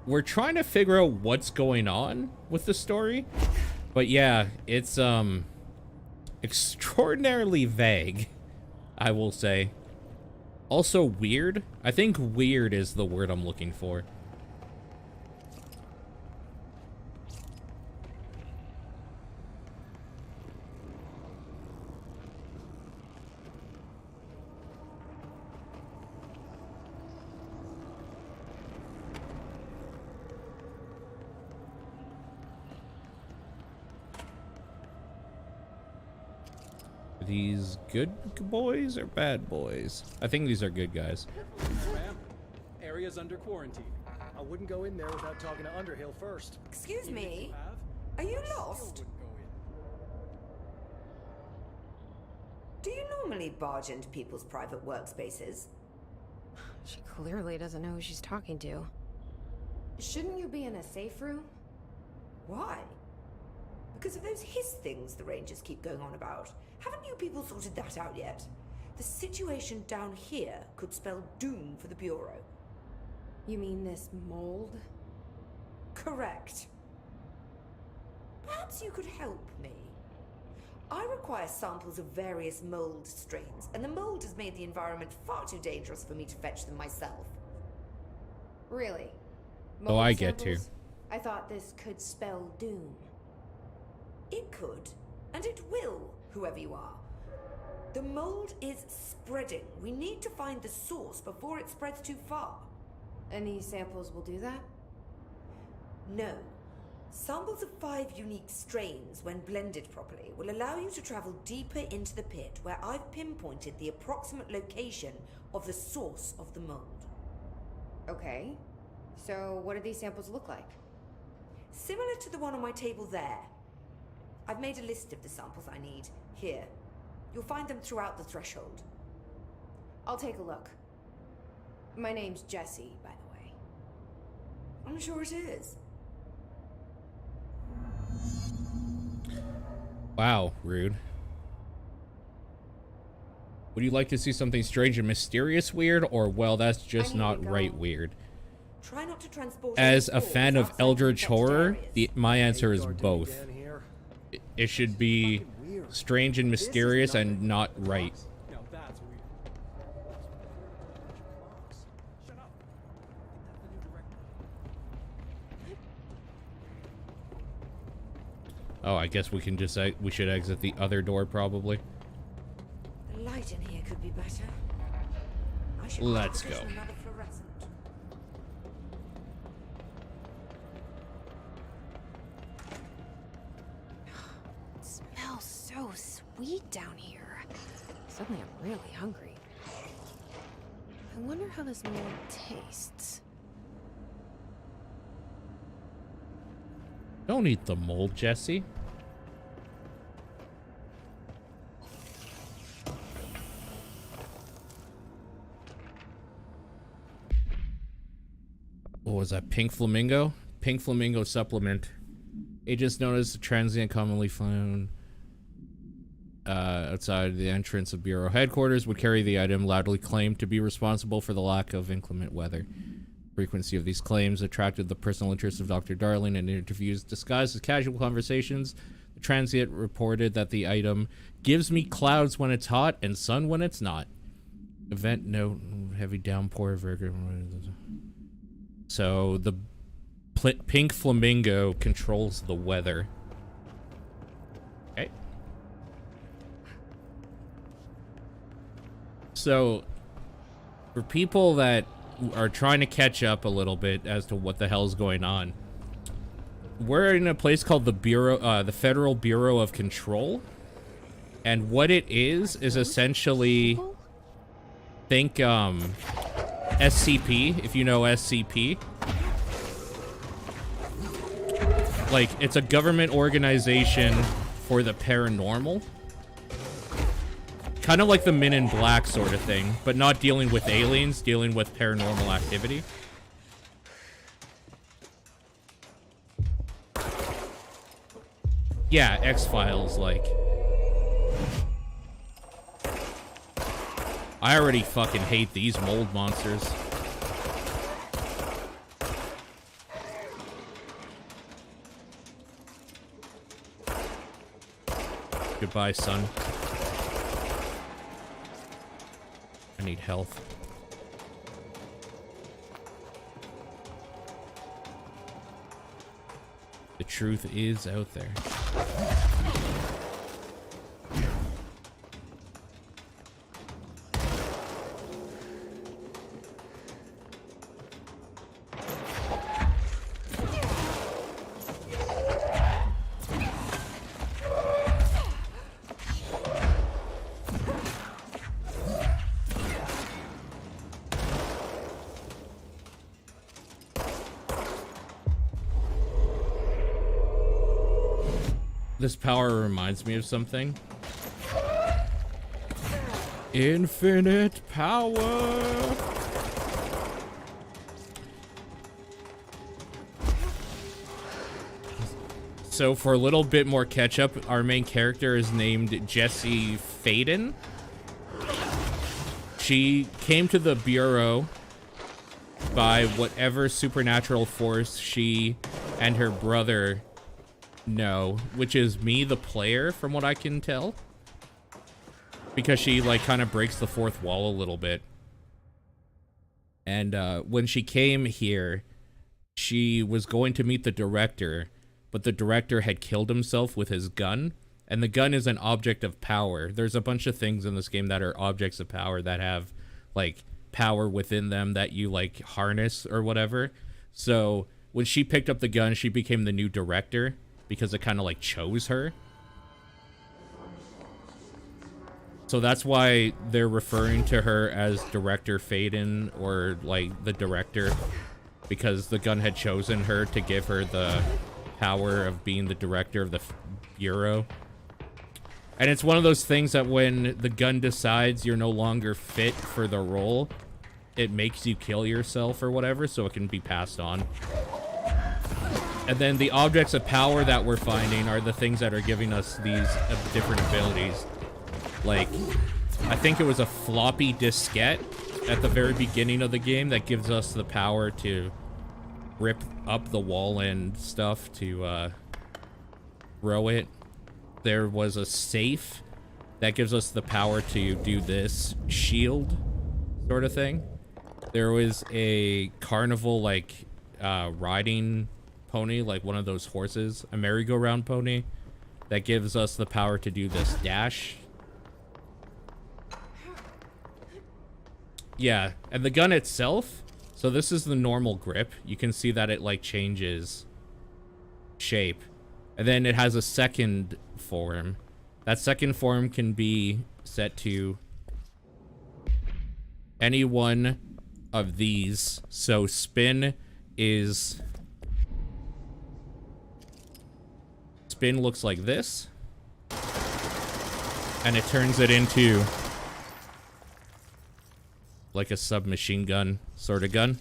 We're trying to figure out what's going on with the story. But yeah, it's, extraordinarily vague, I will say. Also weird. I think weird is the word I'm looking for. Are these good boys or bad boys? I think these are good guys. Ma'am, area's under quarantine. I wouldn't go in there without talking to Underhill first. Excuse me? Are you lost? Do you normally barge into people's private workspaces? She clearly doesn't know who she's talking to. Shouldn't you be in a safe room? Why? Because of those hiss things the Rangers keep going on about. Haven't you people sorted that out yet? The situation down here could spell doom for the Bureau. You mean this mold? Correct. Perhaps you could help me. I require samples of various mold strains, and the mold has made the environment far too dangerous for me to fetch them myself. Really? Oh, I get to. I thought this could spell doom. It could, and it will, whoever you are. The mold is spreading. We need to find the source before it spreads too far. And these samples will do that? No. Samples of 5 unique strains, when blended properly, will allow you to travel deeper into the pit, where I've pinpointed the approximate location of the source of the mold. Okay. So what do these samples look like? Similar to the one on my table there. I've made a list of the samples I need. Here. You'll find them throughout the threshold. I'll take a look. My name's Jessie, by the way. I'm sure it is. Wow, rude. Would you like to see something strange and mysterious weird, or, well, that's just not right weird? Try not to transport As a fan of Eldritch Horror, my answer is both. It should be strange and mysterious and not right. Now that's weird. Shut up. Oh, I guess we can just we should exit the other door probably. The light in here could be better. I should Let's go. another fluorescent. It smells so sweet down here. Suddenly I'm really hungry. I wonder how this mold tastes. Don't eat the mold, Jesse. What was that? Pink flamingo? Pink flamingo supplement. Agents noticed a transient commonly found outside the entrance of Bureau headquarters would carry the item, loudly claimed to be responsible for the lack of inclement weather. Frequency of these claims attracted the personal interest of Dr. Darling, and in interviews disguised as casual conversations, the transient reported that the item gives me clouds when it's hot and sun when it's not. Event note, heavy downpour. So the pink flamingo controls the weather. Okay. So for people that are trying to catch up a little bit as to what the hell's going on, we're in a place called the Federal Bureau of Control, and what it is essentially, think SCP, if you know SCP. Like, it's a government organization for the paranormal. Kind of like the Men in Black sort of thing, but not dealing with aliens, dealing with paranormal activity. Yeah, X-Files, like. I already fucking hate these mold monsters. Goodbye, son. I need health. The truth is out there. This power reminds me of something. Infinite power. So for a little bit more catch up, our main character is named Jessie Faden. She came to the Bureau by whatever supernatural force she and her brother know, which is me, the player, from what I can tell. Because she, like, kind of breaks the fourth wall a little bit. And when she came here, she was going to meet the director, but the director had killed himself with his gun. And the gun is an object of power. There's a bunch of things in this game that are objects of power that have, like, power within them that you, like, harness or whatever. So when she picked up the gun, she became the new director, because it kind of like chose her. So that's why they're referring to her as Director Faden, or like the director, because the gun had chosen her to give her the power of being the director of the Bureau. And it's one of those things that when the gun decides you're no longer fit for the role, it makes you kill yourself or whatever, so it can be passed on. And then the objects of power that we're finding are the things that are giving us these different abilities. Like, I think it was a floppy diskette at the very beginning of the game that gives us the power to rip up the wall and stuff to throw it. There was a safe that gives us the power to do this shield sort of thing. There was a carnival, like, riding pony, like one of those horses, a merry-go-round pony, that gives us the power to do this dash. Yeah, and the gun itself, so this is the normal grip. You can see that it like changes shape, and then it has a second form. That second form can be set to any one of these. So spin looks like this, and it turns it into like a submachine gun sort of gun.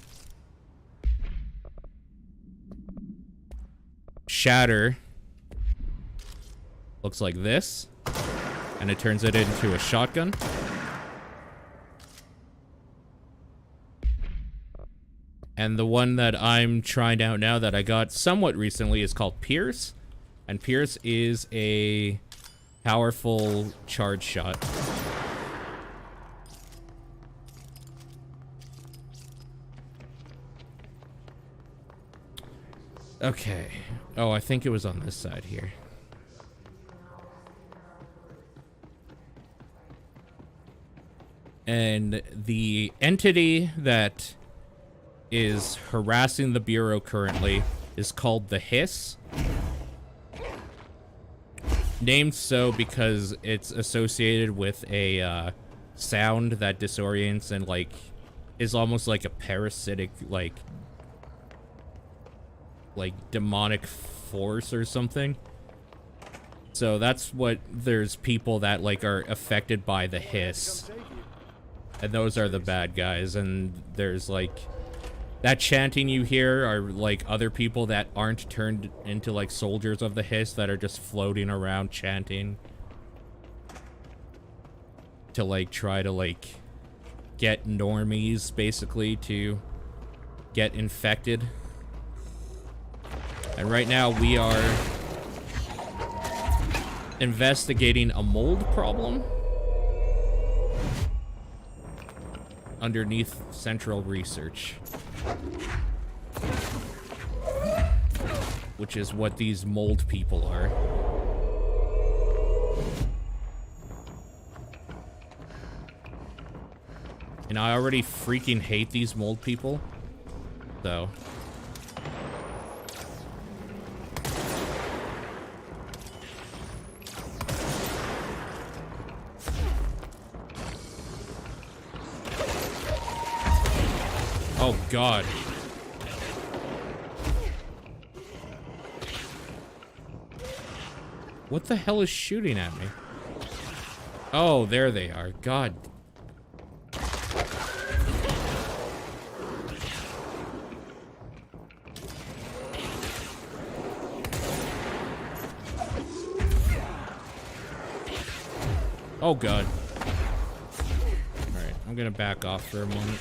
Shatter looks like this, and it turns it into a shotgun. And the one that I'm trying out now that I got somewhat recently is called Pierce. And Pierce is a powerful charge shot. Okay. Oh, I think it was on this side here. And the entity that is harassing the Bureau currently is called the Hiss. Named so because it's associated with a sound that disorients and like is almost like a parasitic like demonic force or something. So that's what there's people that like are affected by the Hiss. And those are the bad guys, and there's like that chanting you hear are like other people that aren't turned into like soldiers of the Hiss that are just floating around chanting to like try to like get normies basically to get infected. And right now we are investigating a mold problem underneath Central Research, which is what these mold people are. And I already freaking hate these mold people, so. Oh, God. What the hell is shooting at me? Oh, there they are. God. Oh, God. Alright, I'm gonna back off for a moment.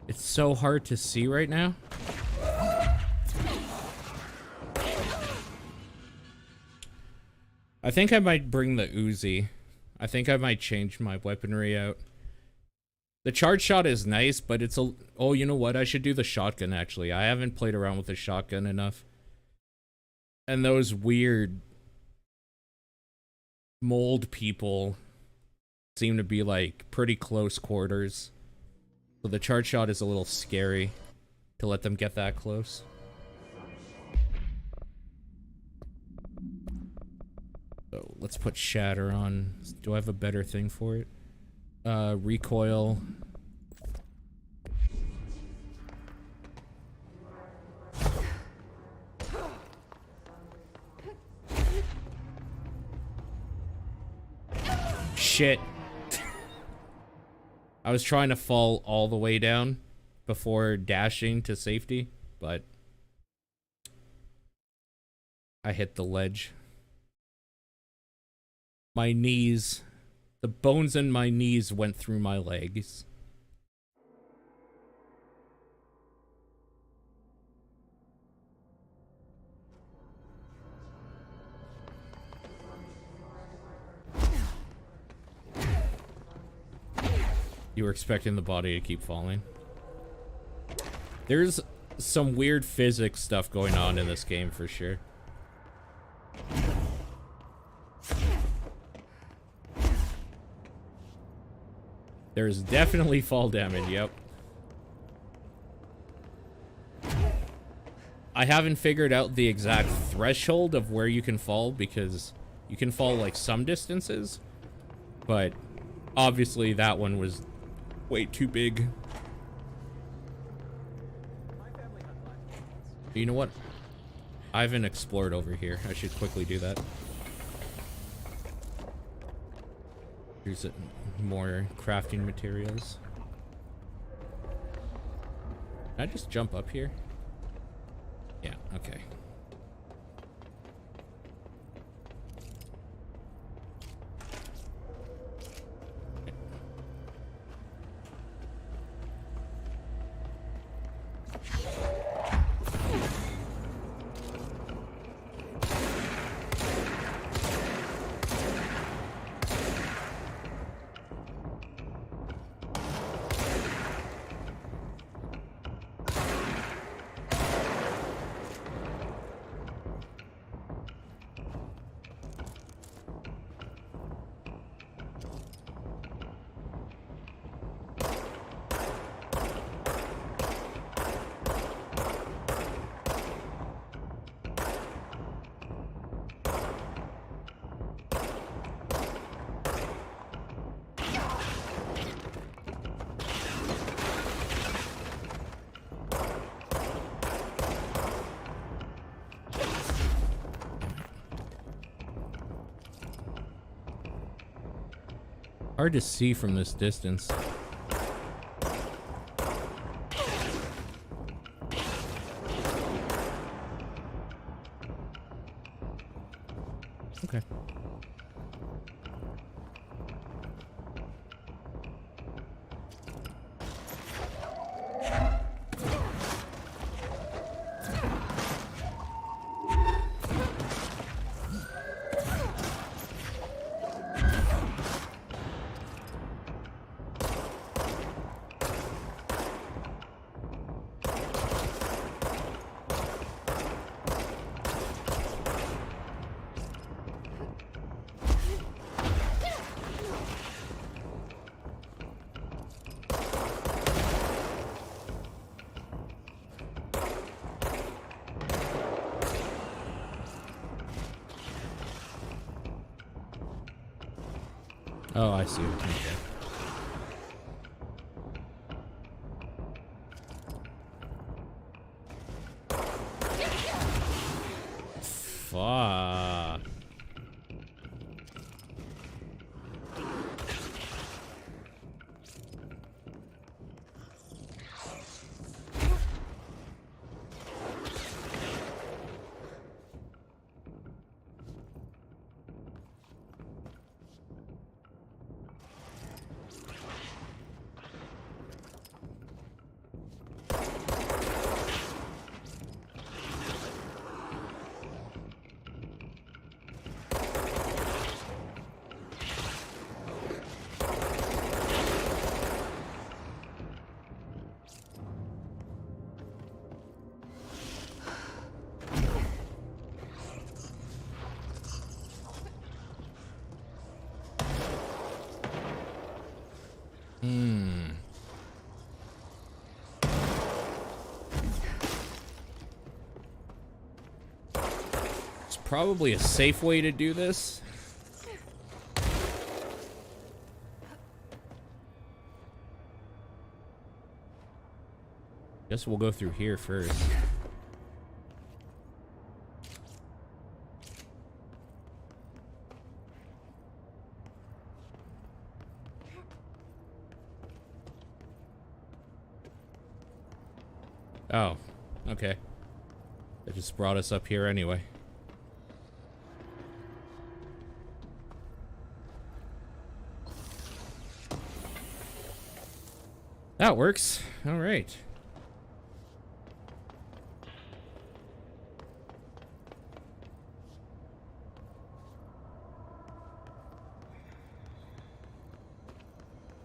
It's so hard to see right now. I think I might bring the Uzi. I think I might change my weaponry out. The charge shot is nice, but it's a... Oh, you know what? I should do the shotgun, actually. I haven't played around with the shotgun enough. And those weird mold people seem to be, like, pretty close quarters. So the charge shot is a little scary to let them get that close. So let's put shatter on. Do I have a better thing for it? Recoil. Shit. I was trying to fall all the way down before dashing to safety, but I hit the ledge. My knees, the bones in my knees went through my legs. You were expecting the body to keep falling. There's some weird physics stuff going on in this game for sure. There's definitely fall damage, yep. I haven't figured out the exact threshold of where you can fall because you can fall like some distances, but obviously that one was way too big. You know what? I haven't explored over here. I should quickly do that. Here's more crafting materials. Can I just jump up here? Yeah, okay. Hard to see from this distance. Okay. Oh, I see. Okay. Fuck. It's probably a safe way to do this. Guess we'll go through here first. Oh, okay. That just brought us up here anyway. That works. All right.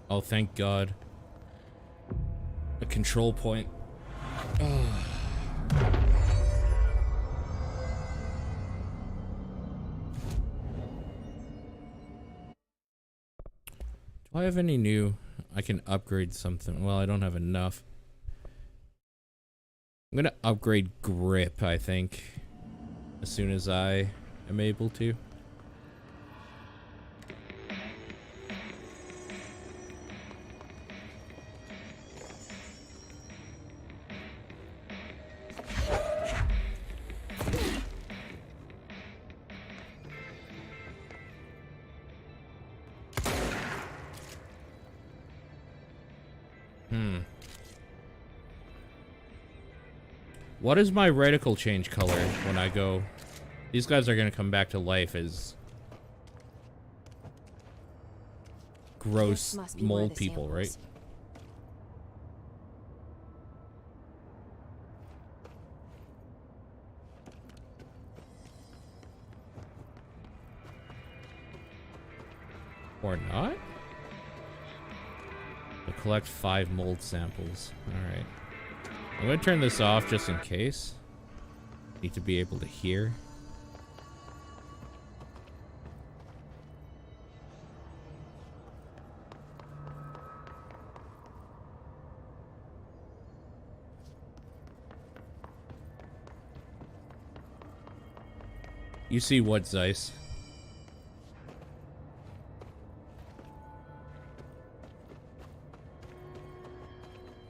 Oh, thank God. A control point. Oh. Do I have any new? I can upgrade something. Well, I don't have enough. I'm gonna upgrade grip, I think, as soon as I am able to. What does my reticle change color when I go? These guys are gonna come back to life as gross mold people, right? Or not? To collect 5 mold samples. Alright. I'm gonna turn this off just in case. Need to be able to hear. You see what, Zeiss?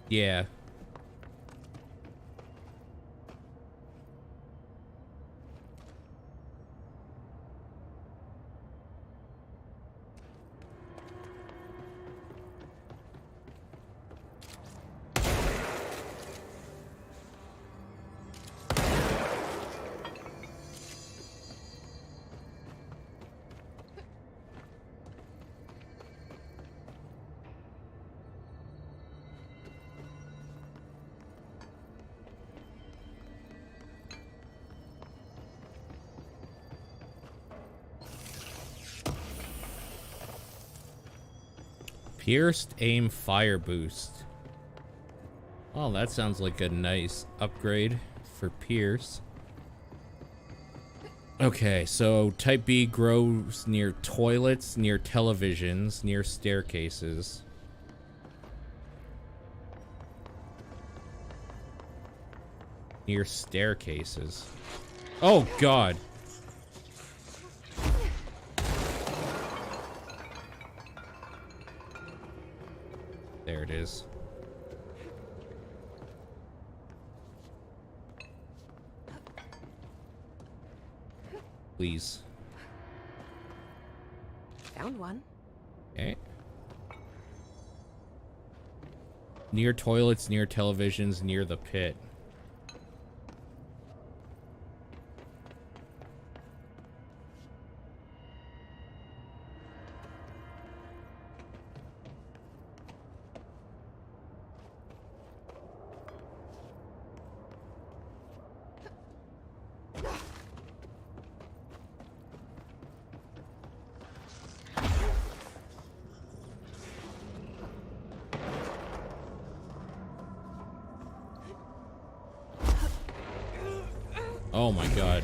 Yeah. Pierced aim fire boost. Oh, that sounds like a nice upgrade for Pierce. Okay, so type B grows near toilets, near televisions, near staircases. Near staircases. Oh, God. There it is. Please. Found one. Okay. Near toilets, near televisions, near the pit. Oh my God.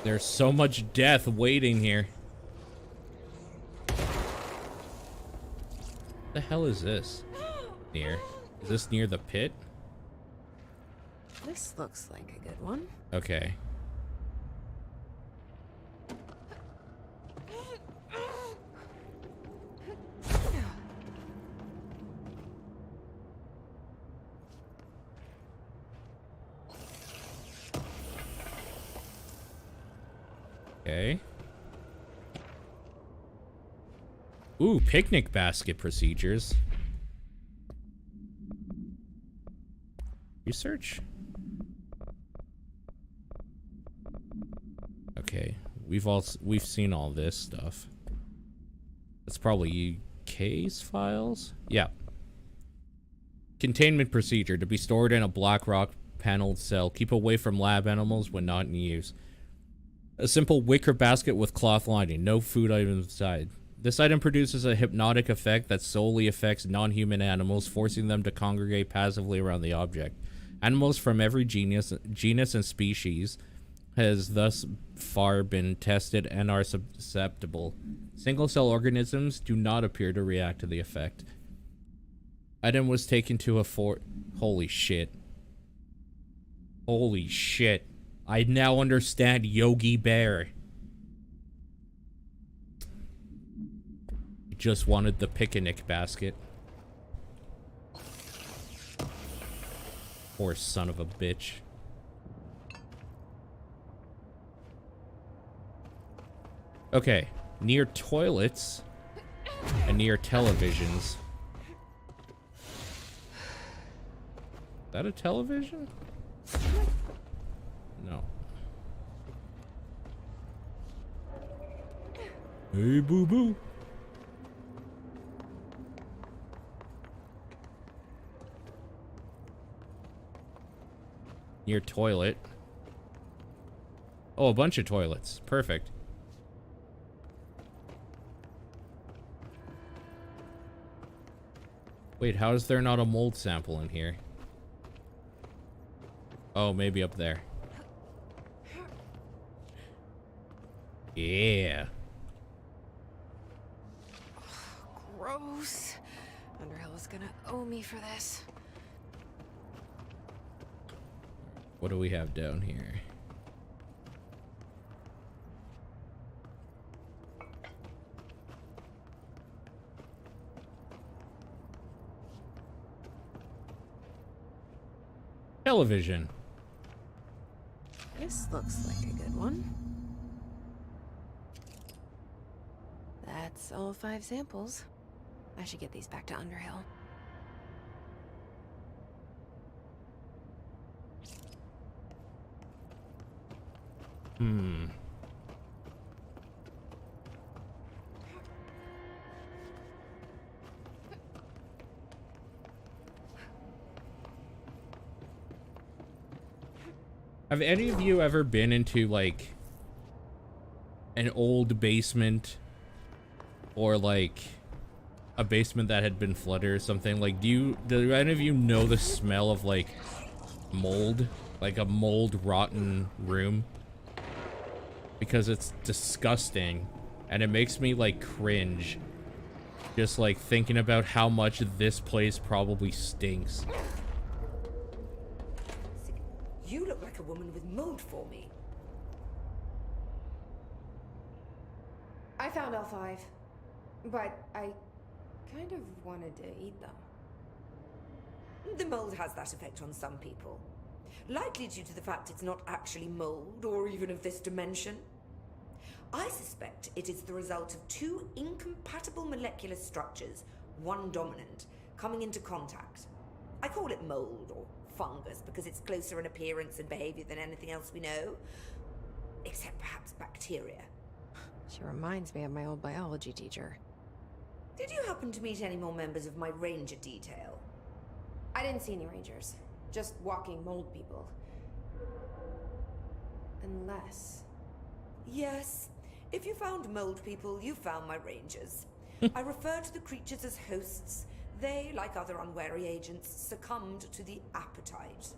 There's so much death waiting here. The hell is this? Near? Is this near the pit? This looks like a good one. Okay. Okay. Ooh, picnic basket procedures. Research? Okay, we've seen all this stuff. That's probably case files? Yeah. Containment procedure to be stored in a black rock paneled cell. Keep away from lab animals when not in use. A simple wicker basket with cloth lining. No food items inside. This item produces a hypnotic effect that solely affects non-human animals, forcing them to congregate passively around the object. Animals from every genus and species has thus far been tested and are susceptible. Single-cell organisms do not appear to react to the effect. Item was taken to a Holy shit. Holy shit. I now understand Yogi Bear. He just wanted the picnic basket. Poor son of a bitch. Okay, near toilets and near televisions. Is that a television? No. Hey, boo boo. Near toilet. Oh, a bunch of toilets. Perfect. Wait, how is there not a mold sample in here? Oh, maybe up there. Yeah. Gross. Underhill is gonna owe me for this. What do we have down here? Television. This looks like a good one. That's all 5 samples. I should get these back to Underhill. Have any of you ever been into like an old basement or like a basement that had been flooded or something? Like, do any of you know the smell of like mold, like a mold rotten room? Because it's disgusting and it makes me like cringe just like thinking about how much this place probably stinks. You look like a woman with mold for me. I found all 5, but I kind of wanted to eat them. The mold has that effect on some people. Likely due to the fact it's not actually mold or even of this dimension. I suspect it is the result of 2 incompatible molecular structures, one dominant, coming into contact. I call it mold or fungus because it's closer in appearance and behavior than anything else we know. Except perhaps bacteria. She reminds me of my old biology teacher. Did you happen to meet any more members of my ranger detail? I didn't see any rangers. Just walking mold people. Unless... Yes. If you found mold people, you found my rangers. I refer to the creatures as hosts. They, like other unwary agents, succumbed to the appetite.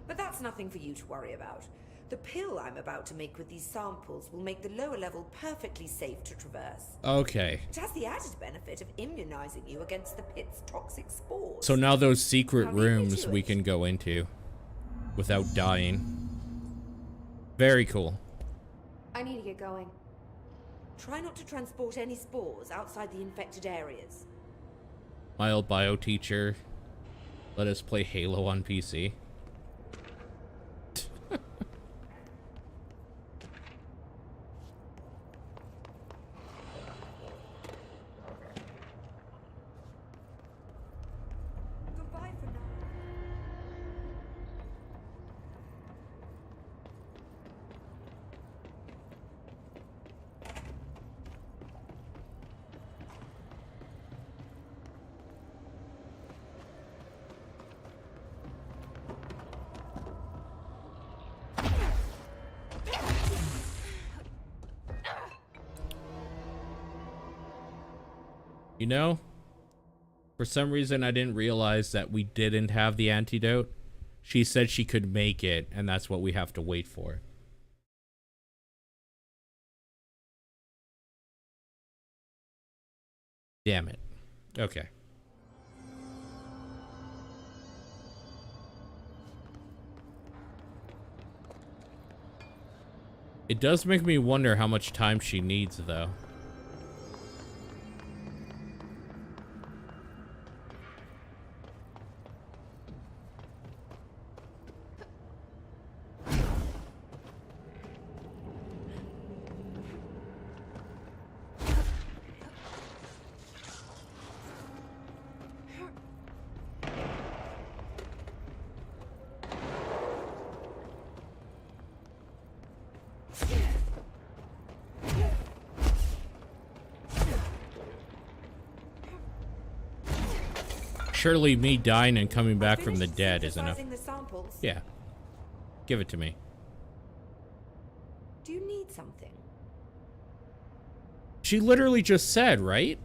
But that's nothing for you to worry about. The pill I'm about to make with these samples will make the lower level perfectly safe to traverse. Okay. It has the added benefit of immunizing you against the pit's toxic spores. So now those secret rooms we can go into without dying. Very cool. I need to get going. Try not to transport any spores outside the infected areas. My old bio teacher let us play Halo on PC. Goodbye for now. You know, for some reason I didn't realize that we didn't have the antidote. She said she could make it, and that's what we have to wait for. Damn it. Okay. It does make me wonder how much time she needs, though. surely me dying and coming back from the dead is enough. The samples. Yeah. Give it to me. Do you need something? She literally just said, right?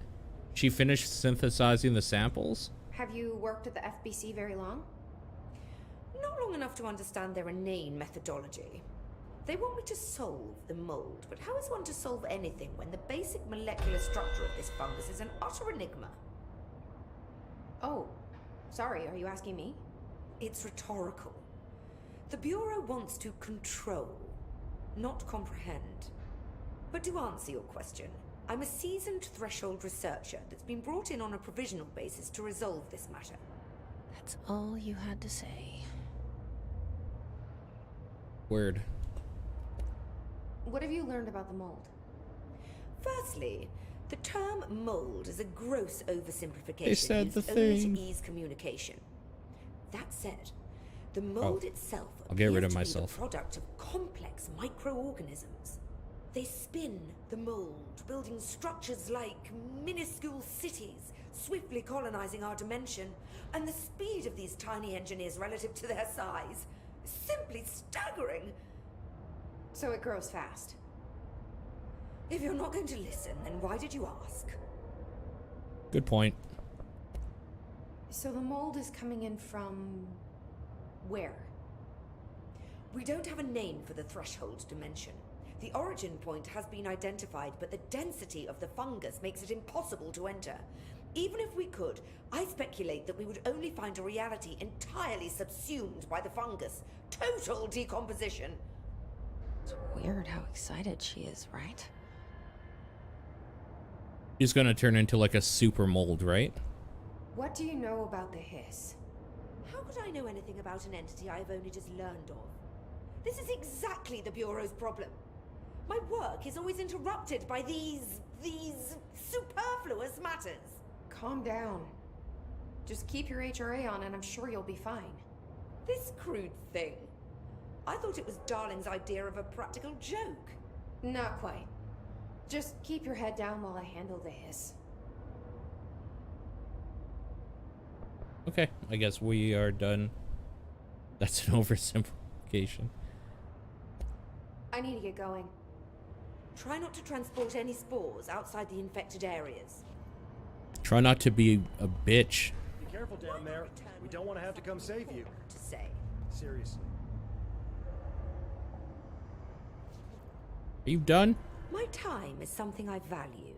She finished synthesizing the samples? Have you worked at the FBC very long? Not long enough to understand their inane methodology. They want me to solve the mold, but how is one to solve anything when the basic molecular structure of this fungus is an utter enigma? Oh, sorry, are you asking me? It's rhetorical. The Bureau wants to control, not comprehend. But to answer your question, I'm a seasoned threshold researcher that's been brought in on a provisional basis to resolve this matter. That's all you had to say. Word. What have you learned about the mold? Firstly, the term mold is a gross oversimplification They said used the only thing. to ease communication. That said, the mold itself I'll get rid of appears to be myself. the product of complex microorganisms. They spin the mold, building structures like minuscule cities, swiftly colonizing our dimension. And the speed of these tiny engineers relative to their size is simply staggering. So it grows fast. If you're not going to listen, then why did you ask? Good point. So the mold is coming in from... where? We don't have a name for the threshold dimension. The origin point has been identified, but the density of the fungus makes it impossible to enter. Even if we could, I speculate that we would only find a reality entirely subsumed by the fungus. Total decomposition. It's weird how excited she is, right? He's gonna turn into like a super mold, right? What do you know about the hiss? How could I know anything about an entity I've only just learned of? This is exactly the Bureau's problem. My work is always interrupted by these superfluous matters. Calm down. Just keep your HRA on and I'm sure you'll be fine. This crude thing. I thought it was Darling's idea of a practical joke. Not quite. Just keep your head down while I handle the hiss. Okay, I guess we are done. That's an oversimplification. I need to get going. Try not to transport any spores outside the infected areas. Try not to be a bitch. Be careful down there. We don't want to have to come save you. To say. Seriously. Are you done? My time is something I value.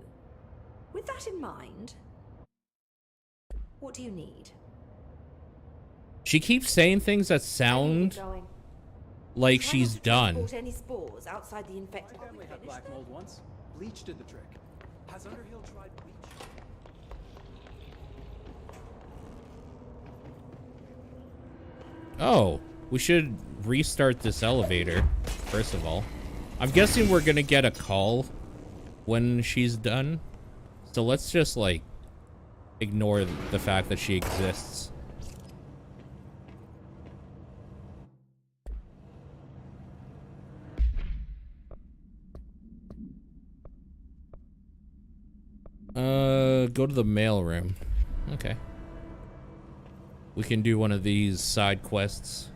With that in mind, what do you need? She keeps saying things that I need to sound get going. like Try she's not to done. transport any spores outside the infected. My family had black mold once. Bleach did the trick. Has Underhill tried bleach? Oh, we should restart this elevator, first of all. I'm guessing we're gonna get a call when she's done. So let's just, like, ignore the fact that she exists. Go to the mail room. Okay. We can do one of these side quests.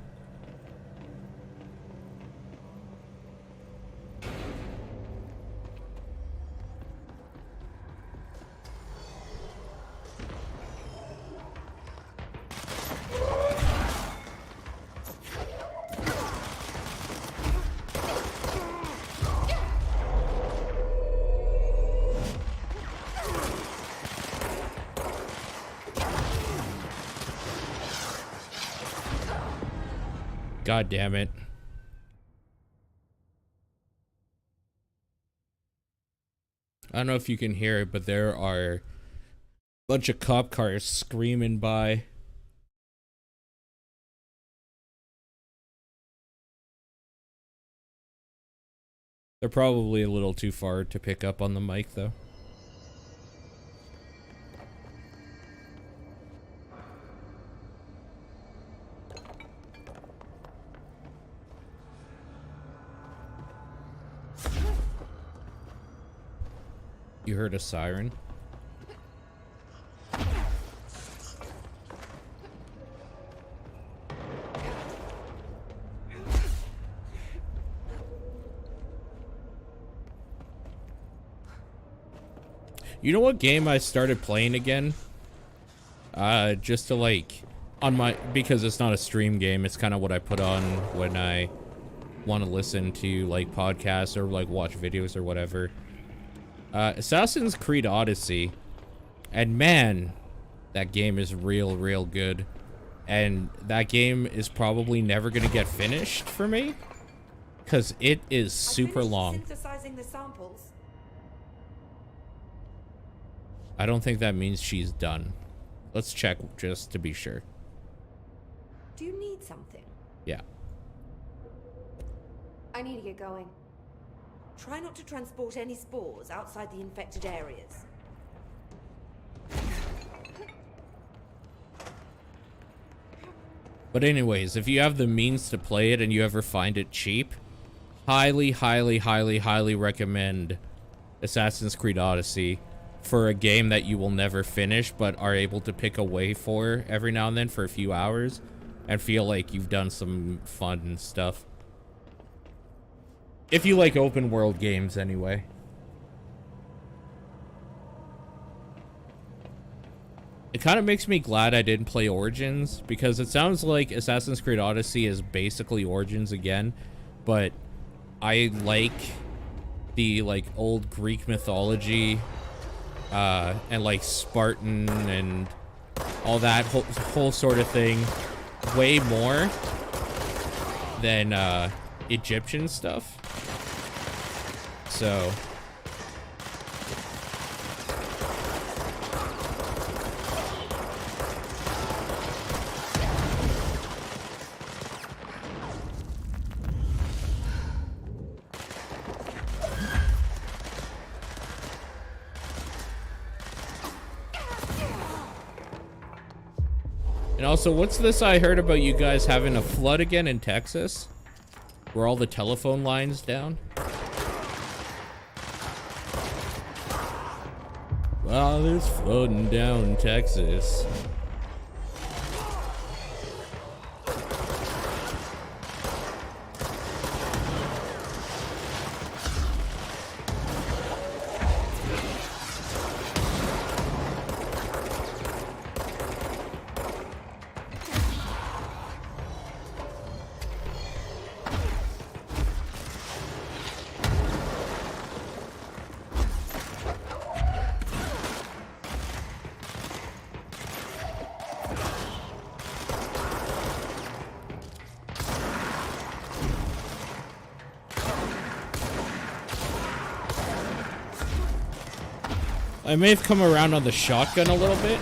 God damn it. I don't know if you can hear it, but there are a bunch of cop cars screaming by. They're probably a little too far to pick up on the mic, though. You heard a siren? You know what game I started playing again? Just to like, because it's not a stream game, it's kind of what I put on when I want to listen to like podcasts or like watch videos or whatever. Assassin's Creed Odyssey. And man, that game is real good. And that game is probably never gonna get finished for me, because it is super long. Synthesizing the samples. I don't think that means she's done. Let's check just to be sure. Do you need something? Yeah. I need to get going. Try not to transport any spores outside the infected areas. But anyways, if you have the means to play it and you ever find it cheap, highly recommend Assassin's Creed Odyssey for a game that you will never finish but are able to pick away for every now and then for a few hours and feel like you've done some fun stuff. If you like open world games anyway. It kind of makes me glad I didn't play Origins, because it sounds like Assassin's Creed Odyssey is basically Origins again, but I like the like old Greek mythology and like Spartan and all that whole sort of thing way more than Egyptian stuff. So and also, what's this I heard about you guys having a flood again in Texas? Were all the telephone lines down? Wow, there's flooding down Texas. I may have come around on the shotgun a little bit.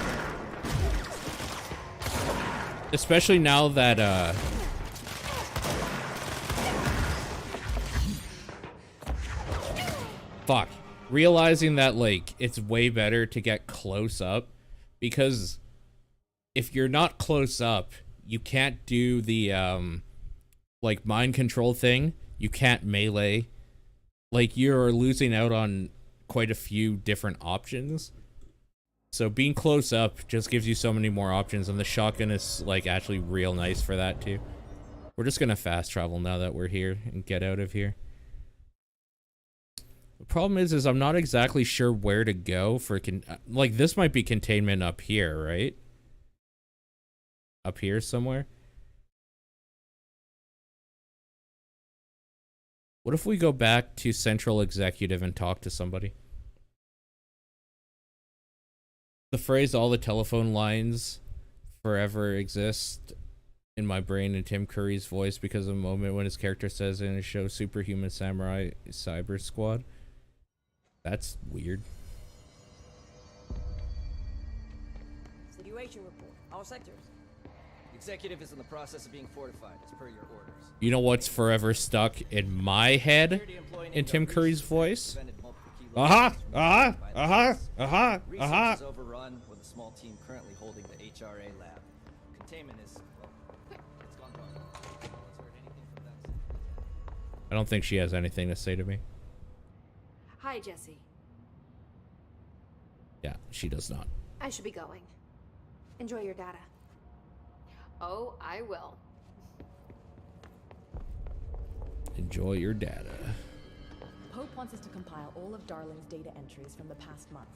Especially now that, fuck. Realizing that, like, it's way better to get close up. Because if you're not close up, you can't do the, like, mind control thing. You can't melee. Like, you're losing out on quite a few different options. So being close up just gives you so many more options, and the shotgun is like actually real nice for that too. We're just gonna fast travel now that we're here and get out of here. The problem is I'm not exactly sure where to go for like, this might be containment up here, right? Up here somewhere. What if we go back to Central Executive and talk to somebody? The phrase "all the telephone lines forever" exist in my brain in Tim Curry's voice because of a moment when his character says in his show Superhuman Samurai Cyber Squad. That's weird. Situation report. All sectors. Executive is in the process of being fortified as per your orders. You know what's forever stuck in my head in Tim Curry's voice? Research is overrun with a small team currently holding the HRA lab. Containment is, well, it's gone dark. No one's heard anything from them since. I don't think she has anything to say to me. Hi, Jesse. Yeah, she does not. I should be going. Enjoy your data. Oh, I will. Enjoy your data. Pope wants us to compile all of Darling's data entries from the past month.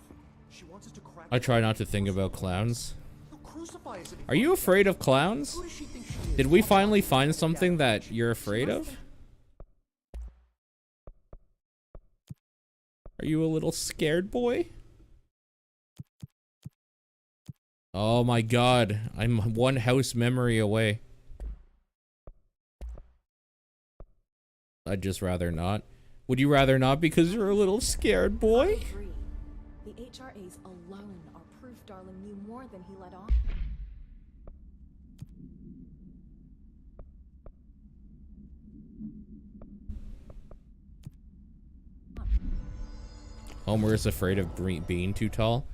She wants us to crack. I try not to think about clowns. They'll crucify us if Are you afraid of clowns? Who does she think she is? Did we finally find something that you're afraid of? Are you a little scared boy? Oh my god, I'm one house memory away. I'd just rather not. Would you rather not because you're a little scared boy? The HRAs alone are proof Darling knew more than he let on. Homer is afraid of being too tall.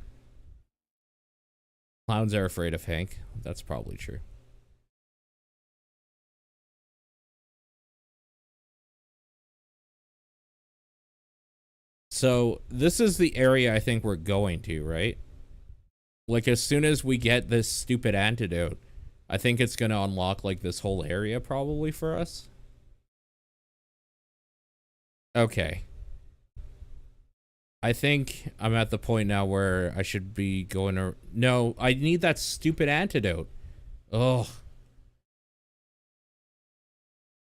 Clowns are afraid of Hank. That's probably true. So this is the area I think we're going to, right? Like as soon as we get this stupid antidote, I think it's gonna unlock like this whole area probably for us. Okay. I think I'm at the point now where I should be going to... No, I need that stupid antidote. Ugh.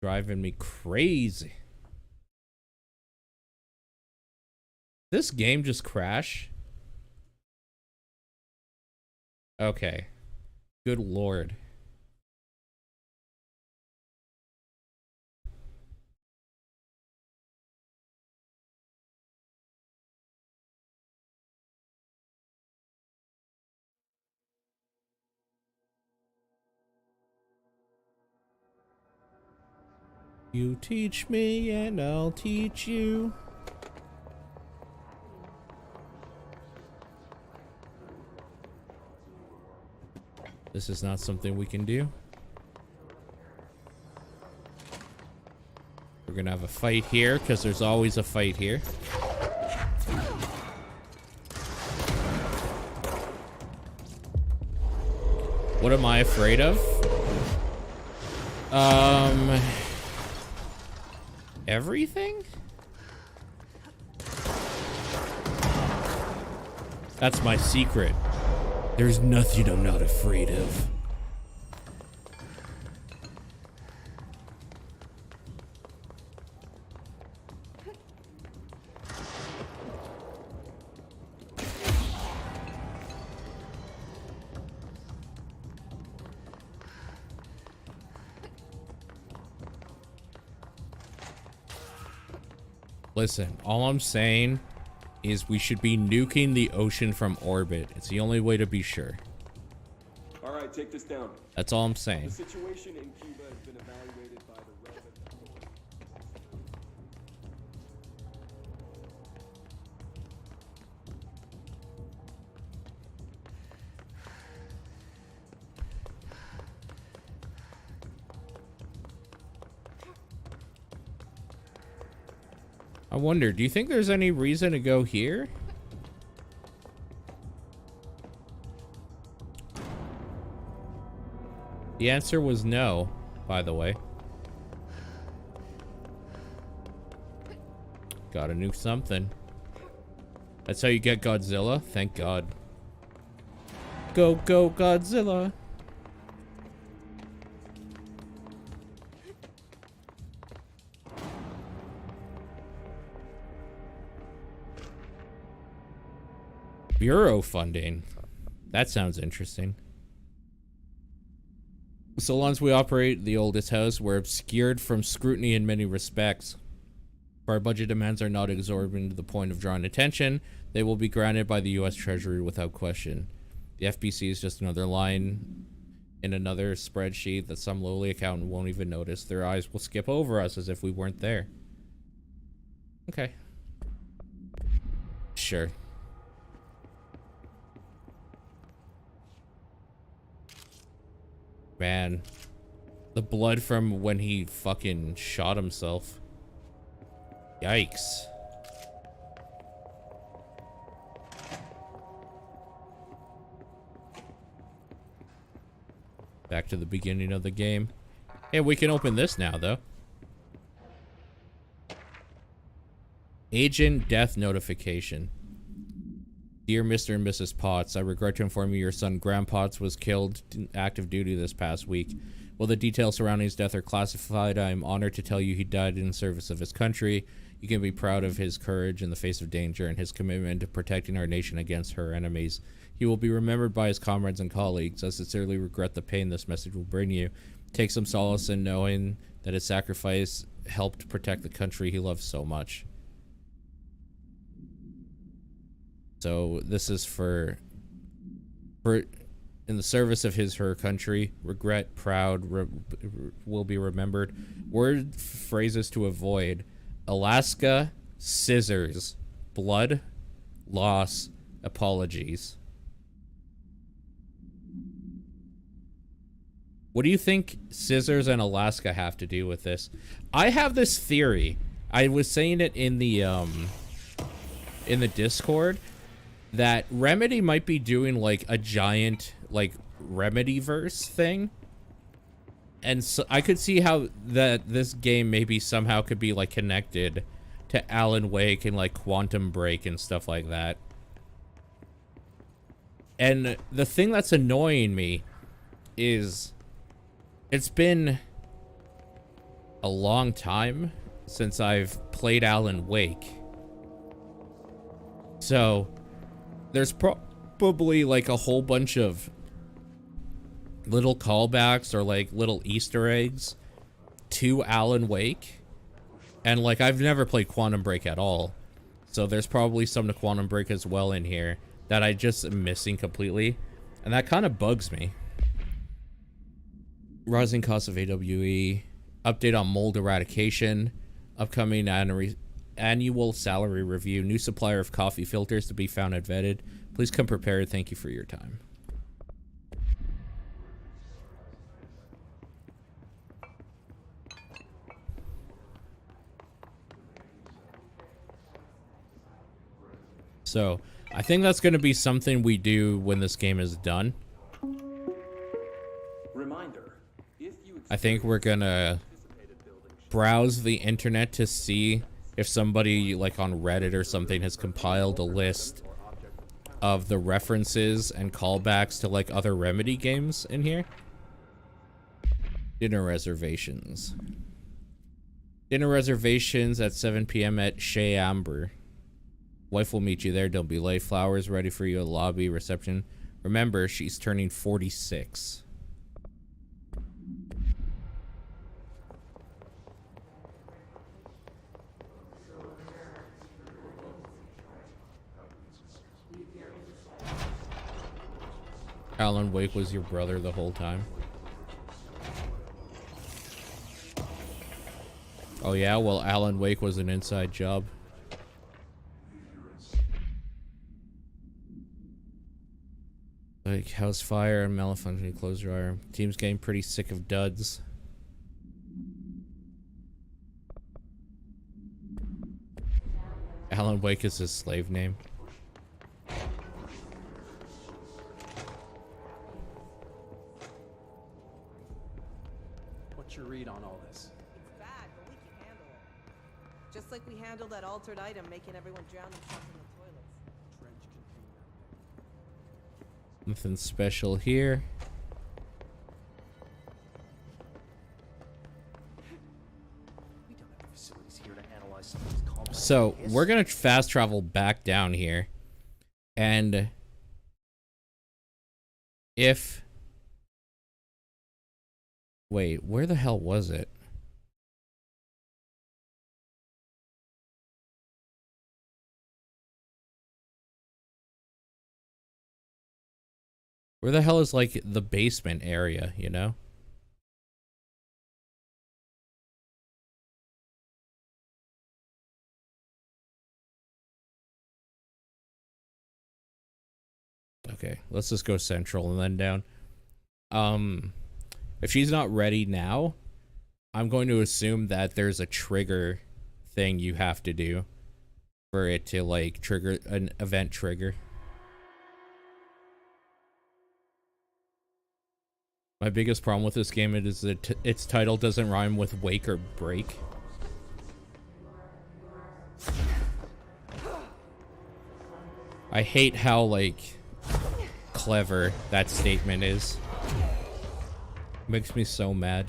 Driving me crazy. This game just crashed? Okay. Good lord. You teach me and I'll teach you. This is not something we can do. We're gonna have a fight here because there's always a fight here. What am I afraid of? Everything? That's my secret. There's nothing I'm not afraid of. Listen, all I'm saying is we should be nuking the ocean from orbit. It's the only way to be sure. All right, take this down. That's all I'm saying. The situation in Cuba has been evaluated by the relevant authorities. I wonder, do you think there's any reason to go here? The answer was no, by the way. Gotta nuke something. That's how you get Godzilla? Thank God. Go, go, Godzilla! Bureau funding. That sounds interesting. So long as we operate the oldest house, we're obscured from scrutiny in many respects. If our budget demands are not exorbitant to the point of drawing attention, they will be granted by the US Treasury without question. The FBC is just another line in another spreadsheet that some lowly accountant won't even notice. Their eyes will skip over us as if we weren't there. Okay. Sure. Man, the blood from when he fucking shot himself. Yikes. Back to the beginning of the game. Hey, we can open this now, though. Agent death notification. Dear Mr. and Mrs. Potts, I regret to inform you your son Graham Potts was killed in active duty this past week. While the details surrounding his death are classified, I am honored to tell you he died in service of his country. You can be proud of his courage in the face of danger and his commitment to protecting our nation against her enemies. He will be remembered by his comrades and colleagues. I sincerely regret the pain this message will bring you. Take some solace in knowing that his sacrifice helped protect the country he loves so much. So this is for in the service of her country. Regret, proud, will be remembered. Word phrases to avoid: Alaska, scissors, blood, loss, apologies. What do you think scissors and Alaska have to do with this? I have this theory. I was saying it in the Discord that Remedy might be doing like a giant like Remedy-verse thing. And so I could see how that this game maybe somehow could be like connected to Alan Wake and like Quantum Break and stuff like that. And the thing that's annoying me is it's been a long time since I've played Alan Wake. So there's probably like a whole bunch of little callbacks or like little Easter eggs to Alan Wake. And like I've never played Quantum Break at all. So there's probably some to Quantum Break as well in here that I just am missing completely. And that kind of bugs me. Rising cost of AWE. Update on mold eradication. Upcoming annual salary review. New supplier of coffee filters to be found and vetted. Please come prepared. Thank you for your time. So I think that's going to be something we do when this game is done. Reminder, I think we're gonna browse the internet to see if somebody like on Reddit or something has compiled a list of the references and callbacks to like other Remedy games in here. Dinner reservations. Dinner reservations at 7 p.m. at Chez Amber. Wife will meet you there. Don't be late. Flowers ready for you at lobby reception. Remember, she's turning 46. Alan Wake was your brother the whole time. Oh yeah, well Alan Wake was an inside job. Like house fire and malfunctioning clothes dryer. Team's getting pretty sick of duds. Alan Wake is his slave name. What's your read on all this? It's bad, but we can handle it. Just like we handled that altered item making everyone drown themselves in the toilets. Trench container. Nothing special here. We don't have the facilities here to analyze some of these complex So ideas. we're gonna fast travel back down here, and if wait, where the hell was it? Where the hell is like the basement area, you know? Okay, let's just go central and then down. If she's not ready now, I'm going to assume that there's a trigger thing you have to do for it to like trigger an event trigger. My biggest problem with this game is that its title doesn't rhyme with wake or break. I hate how, like, clever that statement is. Makes me so mad.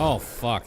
Oh, fuck.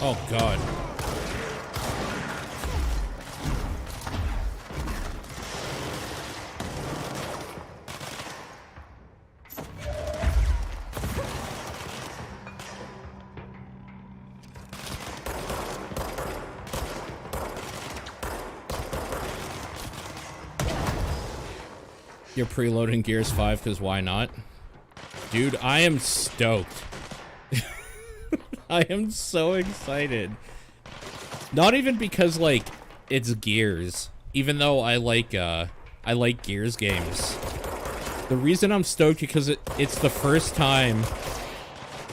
Oh, God. You're preloading Gears 5 because why not? Dude, I am stoked. I am so excited. Not even because, like, it's Gears. Even though I like Gears games. The reason I'm stoked because it's the first time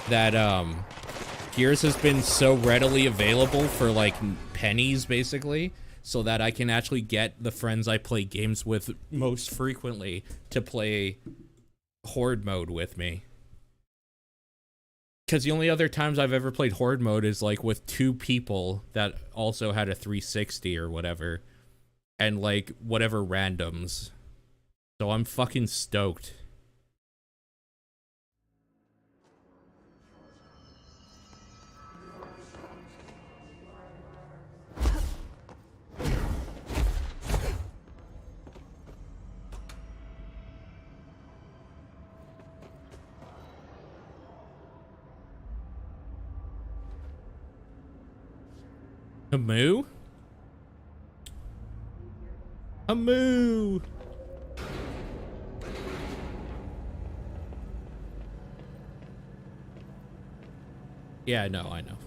that, Gears has been so readily available for, like, pennies, basically. So that I can actually get the friends I play games with most frequently to play Horde mode with me. Because the only other times I've ever played Horde mode is like with two people that also had a 360 or whatever. And like whatever randoms. So I'm fucking stoked. A moo? A moo! Yeah, no, I know.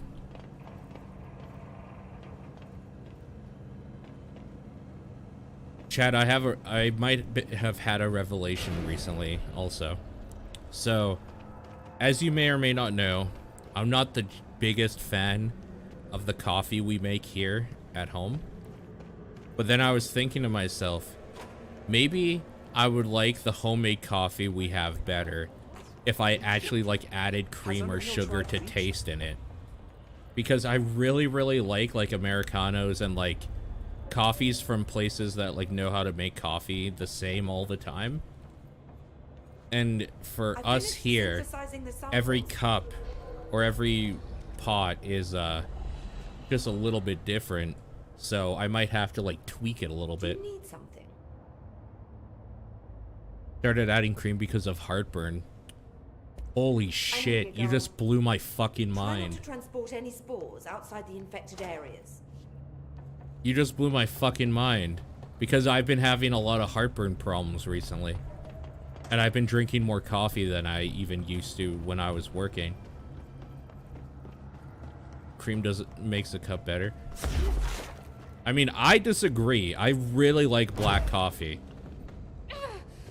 Chad, I might have had a revelation recently also. So, as you may or may not know, I'm not the biggest fan of the coffee we make here at home. But then I was thinking to myself, maybe I would like the homemade coffee we have better if I actually like added cream or sugar to taste in it. Because I really, really like Americanos and like coffees from places that like know how to make coffee the same all the time. And for us here, every cup or every pot is just a little bit different, so I might have to like tweak it a little bit. Do you need something? Started adding cream because of heartburn. Holy shit, you just blew my fucking Try not mind. to transport any spores outside the infected areas. You just blew my fucking mind. Because I've been having a lot of heartburn problems recently. And I've been drinking more coffee than I even used to when I was working. Cream makes the cup better. I mean, I disagree. I really like black coffee.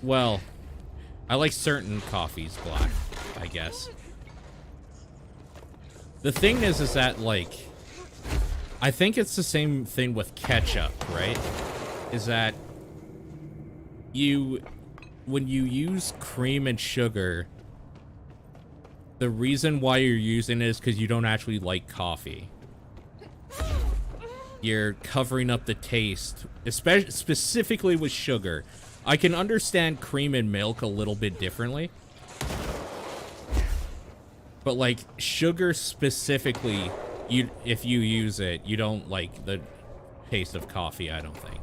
Well, I like certain coffees black, I guess. The thing is that, like, I think it's the same thing with ketchup, right? Is that when you use cream and sugar, the reason why you're using it is because you don't actually like coffee. you're covering up the taste, especially specifically with sugar. I can understand cream and milk a little bit differently, but like sugar specifically, if you use it, you don't like the taste of coffee, I don't think.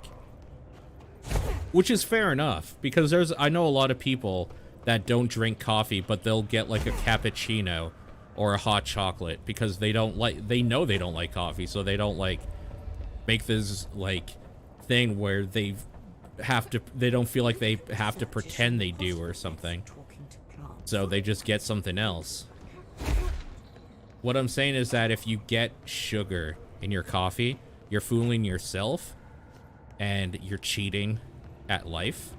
Which is fair enough, because I know a lot of people that don't drink coffee, but they'll get like a cappuccino or a hot chocolate because they know they don't like coffee, so they don't like make this like thing where they don't feel like they have to pretend they do or something. So they just get something else. What I'm saying is that if you get sugar in your coffee, you're fooling yourself and you're cheating at life,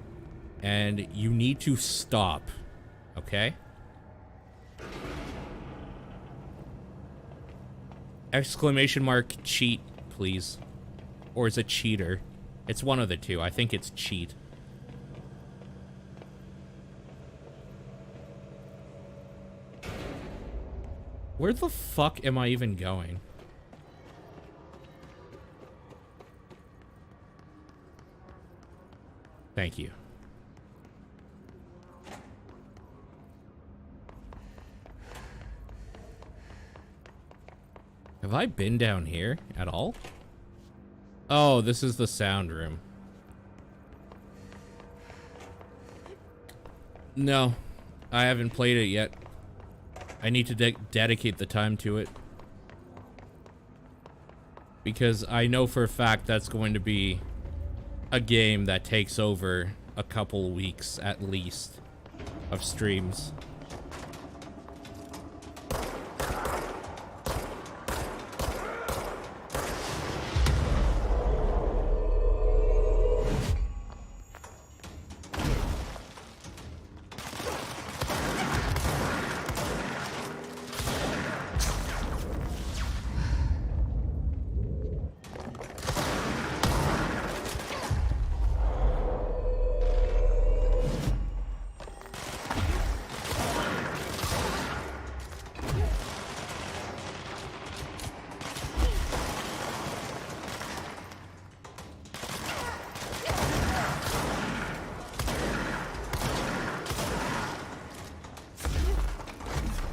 and you need to stop, okay? Exclamation mark cheat, please. Or is it cheater? It's one of the two. I think it's cheat. Where the fuck am I even going? Thank you. Have I been down here at all? Oh, this is the sound room. No, I haven't played it yet. I need to dedicate the time to it. Because I know for a fact that's going to be a game that takes over a couple weeks at least of streams.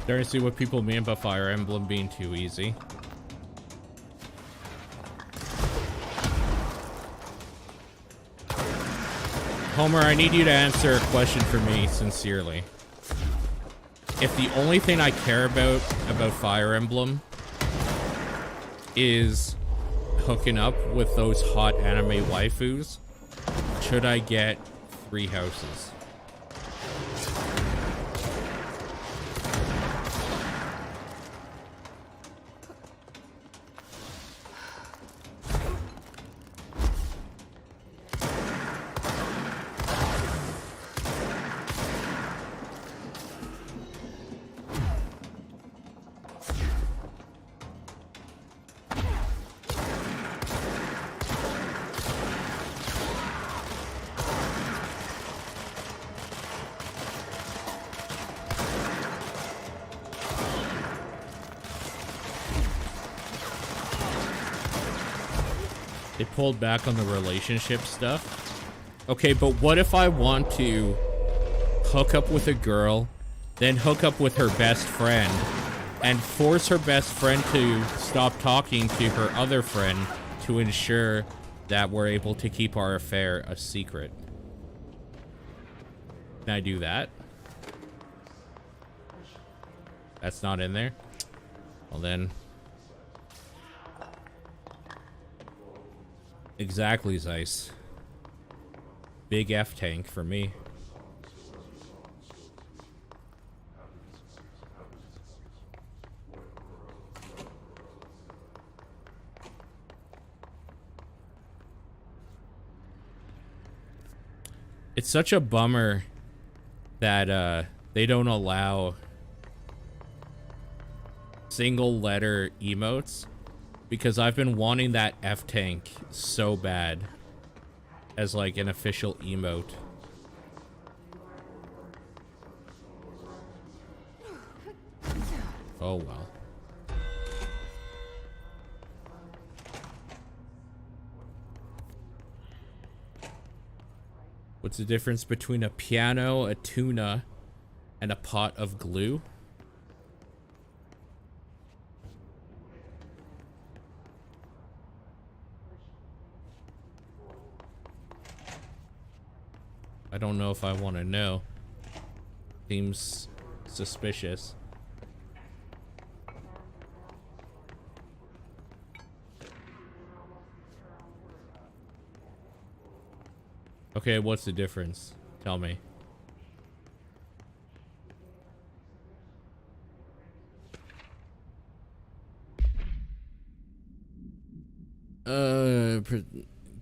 Starting to see what people mean about Fire Emblem being too easy. Homer, I need you to answer a question for me sincerely. If the only thing I care about Fire Emblem is hooking up with those hot anime waifus, should I get 3 houses? They pulled back on the relationship stuff. Okay, but what if I want to hook up with a girl, then hook up with her best friend, and force her best friend to stop talking to her other friend to ensure that we're able to keep our affair a secret? Can I do that? That's not in there? Well then... Exactly, Zeiss. Big F tank for me. It's such a bummer that they don't allow single letter emotes, because I've been wanting that F tank so bad as like an official emote. Oh well. What's the difference between a piano, a tuna, and a pot of glue? I don't know if I want to know. Seems suspicious. Okay, what's the difference? Tell me.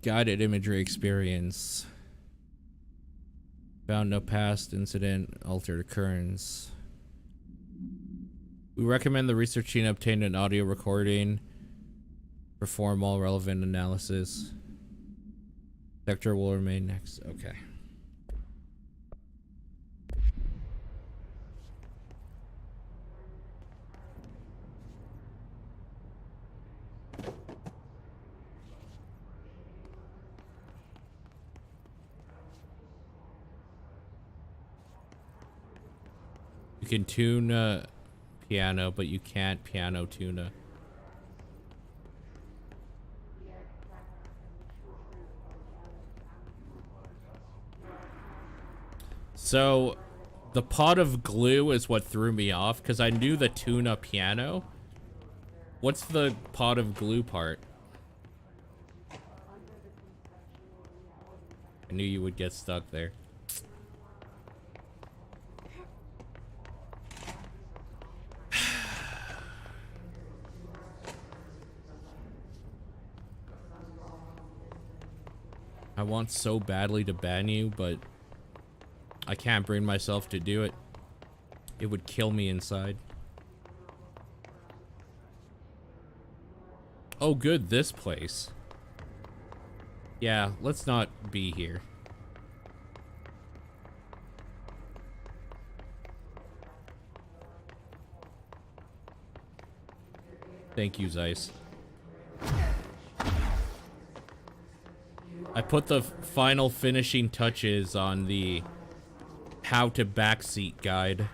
Guided imagery experience. Found no past incident, altered occurrence. We recommend the research team obtain an audio recording. Perform all relevant analysis. Sector will remain next. Okay. You can tune piano, but you can't piano tuna. So, the pot of glue is what threw me off, because I knew the tuna piano. What's the pot of glue part? I knew you would get stuck there. I want so badly to ban you, but I can't bring myself to do it. It would kill me inside. Oh good, this place. Yeah, let's not be here. Thank you, Zeiss. I put the final finishing touches on the how to backseat guide.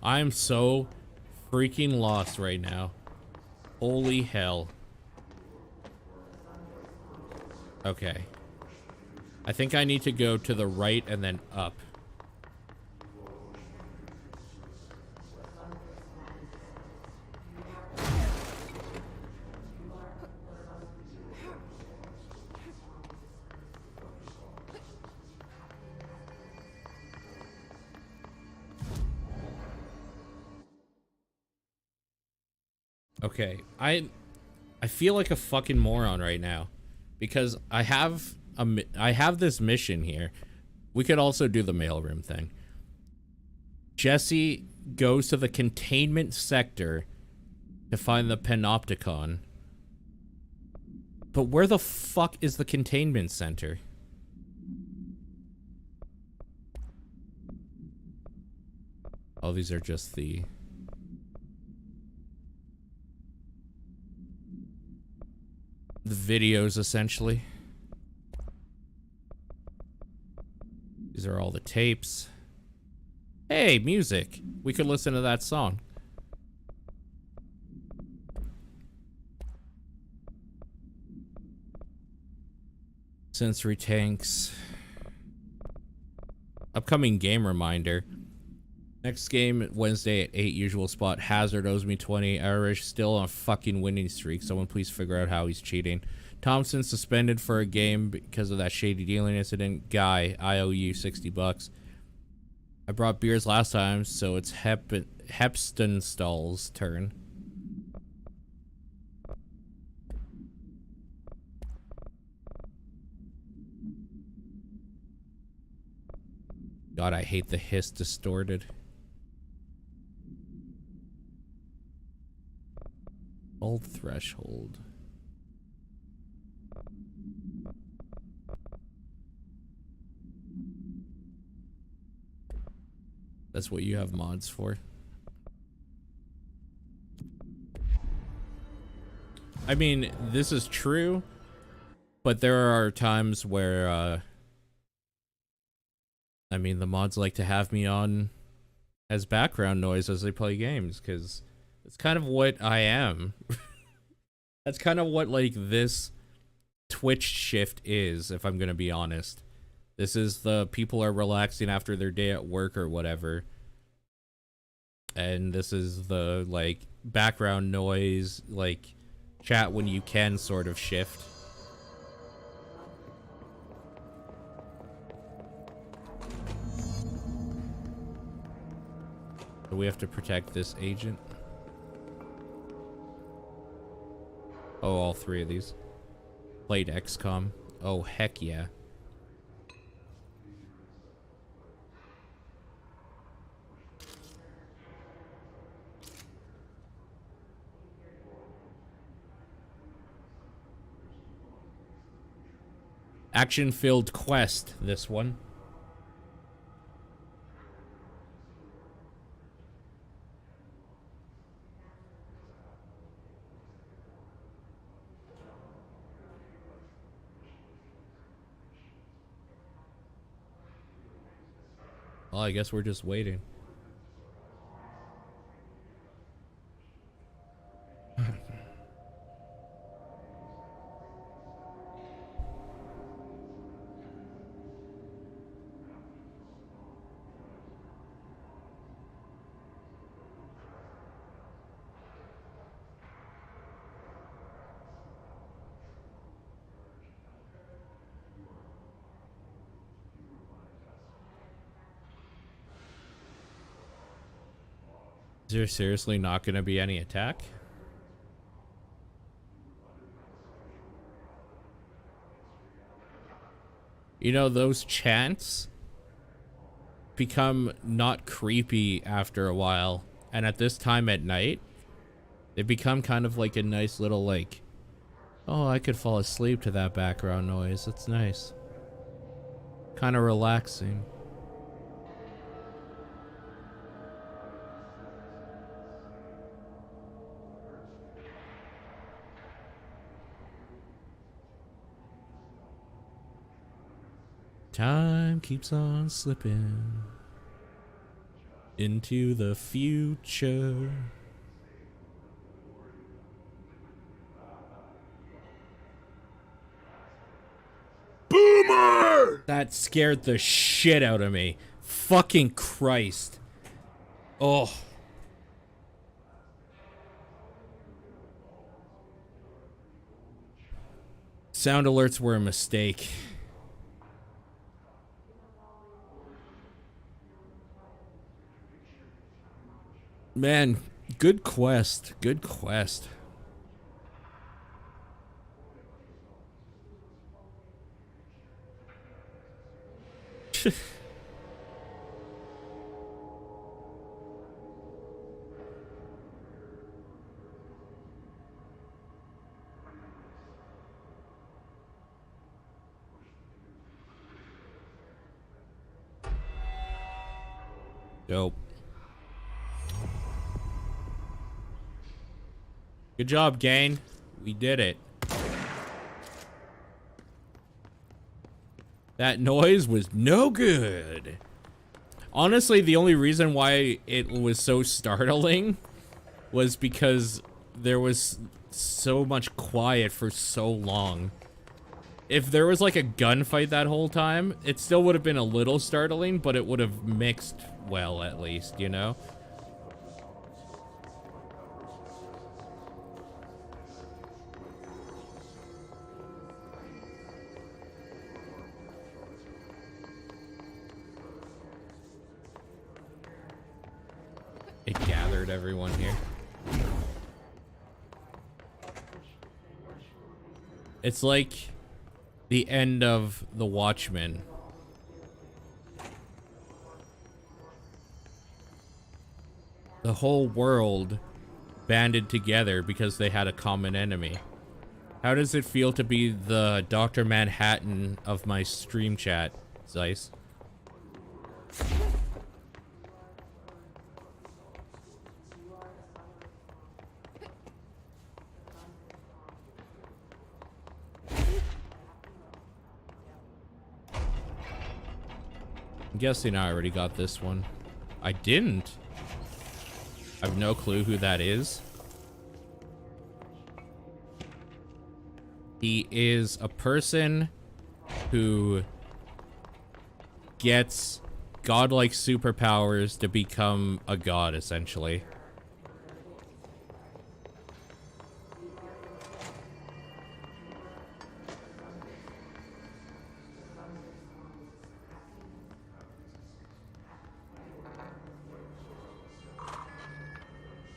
I'm so freaking lost right now. Holy hell. Okay. I think I need to go to the right and then up. Okay, I feel like a fucking moron right now because I have this mission here. We could also do the mailroom thing. Jesse goes to the containment sector to find the panopticon. But where the fuck is the containment center? Oh, these are just the videos, essentially. These are all the tapes. Hey, music. We could listen to that song. Sensory tanks. Upcoming game reminder. Next game, Wednesday at 8, usual spot. Hazard owes me 20. Irish still on a fucking winning streak. Someone please figure out how he's cheating. Thompson suspended for a game because of that shady dealing incident. Guy, I owe you 60 bucks. I brought beers last time, so it's Hepstenstall's turn. God, I hate the hiss distorted. Old threshold. That's what you have mods for. I mean, this is true, but there are times where, I mean, the mods like to have me on as background noise as they play games, because it's kind of what I am. That's kind of what, like, this Twitch shift is, if I'm gonna be honest. This is the people are relaxing after their day at work or whatever. And this is the, like, background noise, like, chat when you can sort of shift. So we have to protect this agent. Oh, all three of these. Played XCOM. Oh, heck yeah. Action-filled quest, this one. Well, I guess we're just waiting. Is there seriously not going to be any attack? You know, those chants become not creepy after a while. And at this time at night, they become kind of like a nice little, like, oh, I could fall asleep to that background noise. That's nice. Kind of relaxing. Time keeps on slipping into the future. Boomer! That scared the shit out of me. Fucking Christ. Oh. Sound alerts were a mistake. Man, good quest. Good quest. Dope. Good job, gang. We did it. That noise was no good. Honestly, the only reason why it was so startling was because there was so much quiet for so long. If there was like a gunfight that whole time, it still would have been a little startling, but it would have mixed well at least, you know? It gathered everyone here. It's like the end of The Watchmen. the whole world banded together because they had a common enemy. How does it feel to be the Dr. Manhattan of my stream chat, Zeiss? I'm guessing I already got this one. I didn't. I have no clue who that is. He is a person who gets godlike superpowers to become a god, essentially.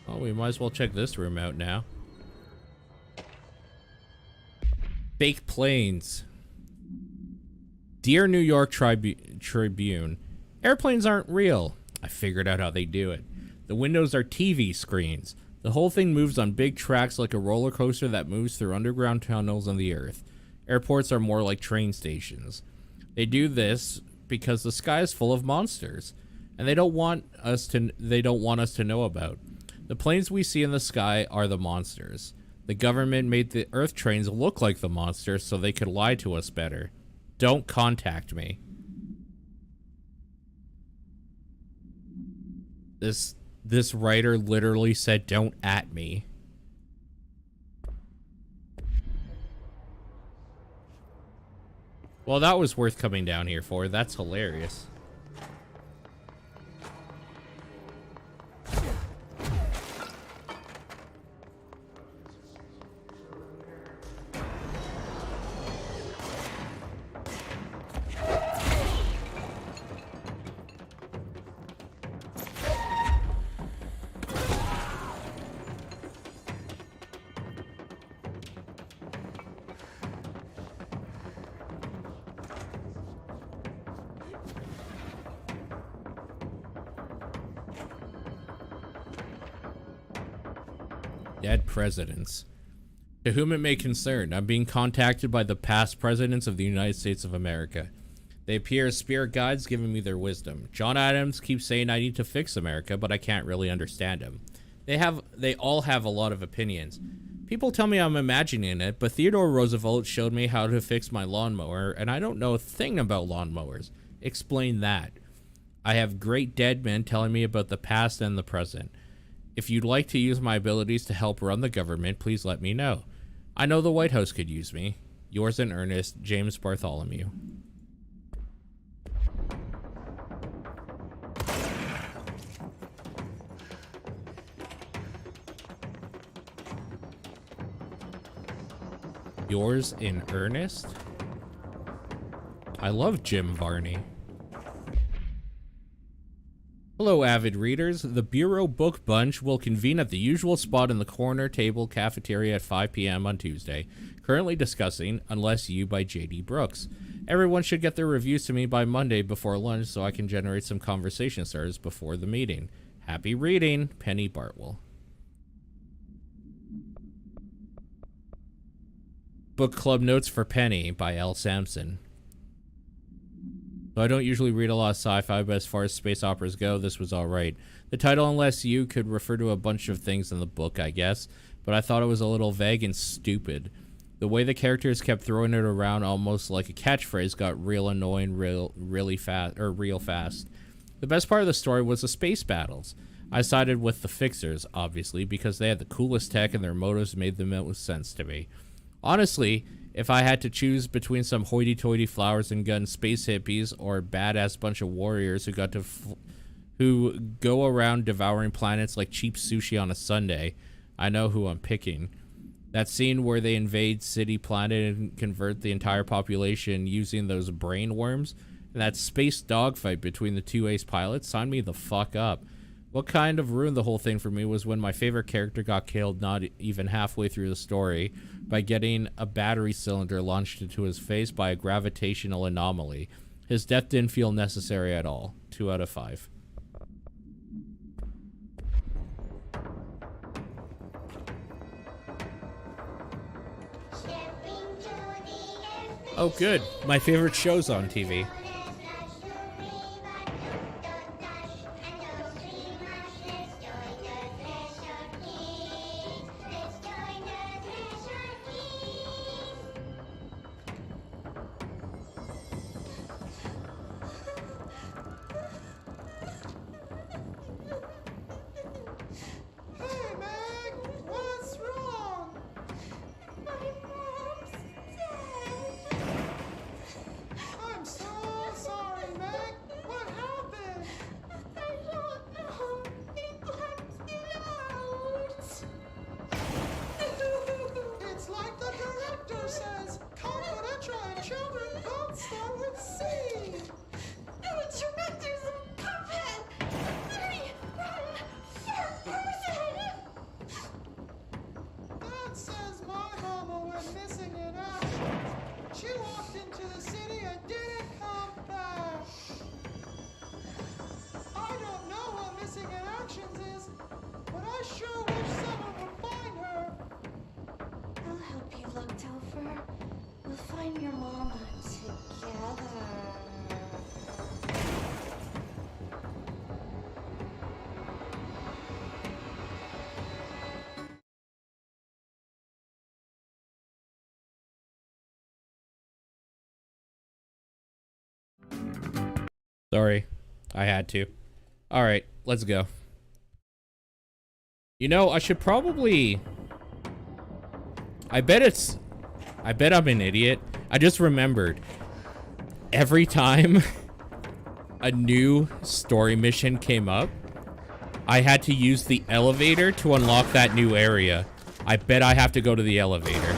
Oh, we might as well check this room out now. Fake planes. Dear New York Tribune, airplanes aren't real. I figured out how they do it. The windows are TV screens. The whole thing moves on big tracks like a roller coaster that moves through underground tunnels on the earth. Airports are more like train stations. They do this because the sky is full of monsters, and they don't want us to know about. The planes we see in the sky are the monsters. The government made the Earth trains look like the monsters so they could lie to us better. Don't contact me. This writer literally said, "Don't at me." Well, that was worth coming down here for. That's hilarious. Dead presidents. To whom it may concern, I'm being contacted by the past presidents of the United States of America. They appear as spirit guides giving me their wisdom. John Adams keeps saying I need to fix America, but I can't really understand him. They all have a lot of opinions. People tell me I'm imagining it, but Theodore Roosevelt showed me how to fix my lawnmower, and I don't know a thing about lawnmowers. Explain that. I have great dead men telling me about the past and the present. If you'd like to use my abilities to help run the government, please let me know. I know the White House could use me. Yours in earnest, James Bartholomew. Yours in earnest? I love Jim Varney. Hello, avid readers. The Bureau Book Bunch will convene at the usual spot in the corner table cafeteria at 5 p.m. on Tuesday, currently discussing Unless You by J.D. Brooks. Everyone should get their reviews to me by Monday before lunch so I can generate some conversation starters before the meeting. Happy reading, Penny Bartwell. Book Club Notes for Penny by L. Sampson. So I don't usually read a lot of sci-fi, but as far as space operas go, this was alright. The title, Unless You, could refer to a bunch of things in the book, I guess, but I thought it was a little vague and stupid. The way the characters kept throwing it around almost like a catchphrase got real annoying real fast. The best part of the story was the space battles. I sided with the Fixers, obviously, because they had the coolest tech and their motives made the most sense to me. Honestly, if I had to choose between some hoity-toity flowers and gun space hippies or a badass bunch of warriors who go around devouring planets like cheap sushi on a Sunday, I know who I'm picking. That scene where they invade City Planet and convert the entire population using those brain worms, and that space dogfight between the two ace pilots, signed me the fuck up. What kind of ruined the whole thing for me was when my favorite character got killed not even halfway through the story by getting a battery cylinder launched into his face by a gravitational anomaly. His death didn't feel necessary at all. 2 out of 5. Oh, good. My favorite show's on TV. Hey, Meg! What's wrong? My mom's dead. I'm so sorry, Meg. What happened? I don't know. They blacked it out. It's like the director says. Confidential and children don't start with C. The director's a puppet. Very rotten person. That says my mama went missing in action. She walked into the city and didn't come back. I don't know what missing in actions is, but I sure wish someone would find her. I'll help you look, Topher. We'll find your mama together. Sorry. I had to. Alright, let's go. You know, I should probably... I bet I'm an idiot. I just remembered. Every time a new story mission came up, I had to use the elevator to unlock that new area. I bet I have to go to the elevator.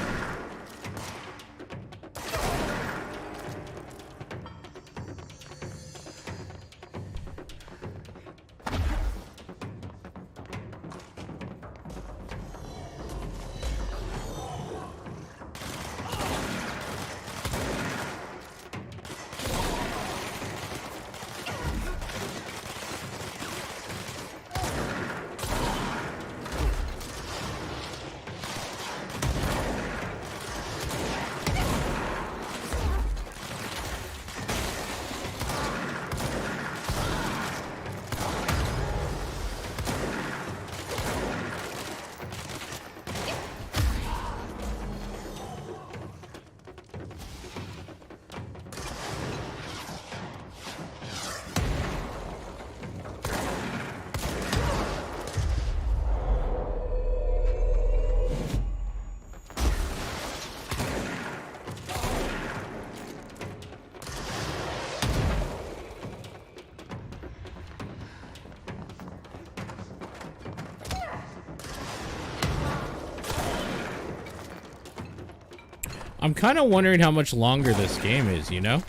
I'm kind of wondering how much longer this game is, you know?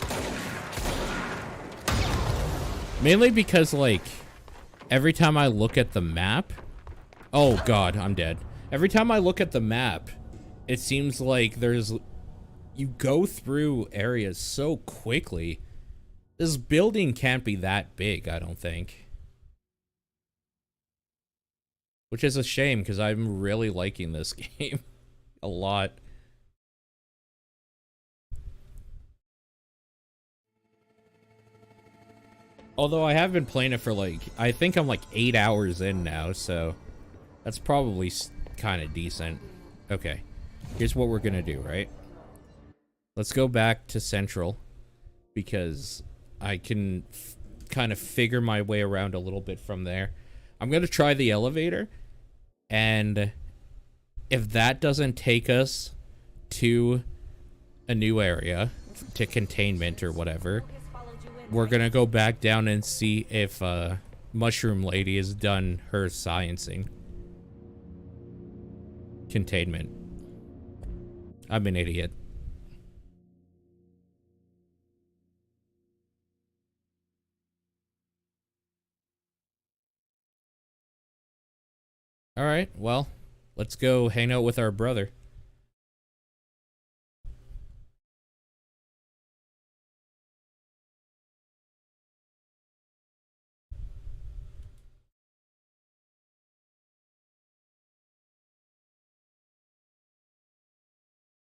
Mainly because, like, every time I look at the map... Oh, God, I'm dead. Every time I look at the map, it seems like there's... You go through areas so quickly. This building can't be that big, I don't think. Which is a shame, because I'm really liking this game a lot. Although I have been playing it for like, I think I'm like 8 hours in now, so that's probably kind of decent. Okay, here's what we're gonna do, right? Let's go back to Central, because I can kind of figure my way around a little bit from there. I'm gonna try the elevator, and if that doesn't take us to a new area, to containment or whatever, we're gonna go back down and see if Mushroom Lady has done her sciencing. Containment. I'm an idiot. Alright, well, let's go hang out with our brother.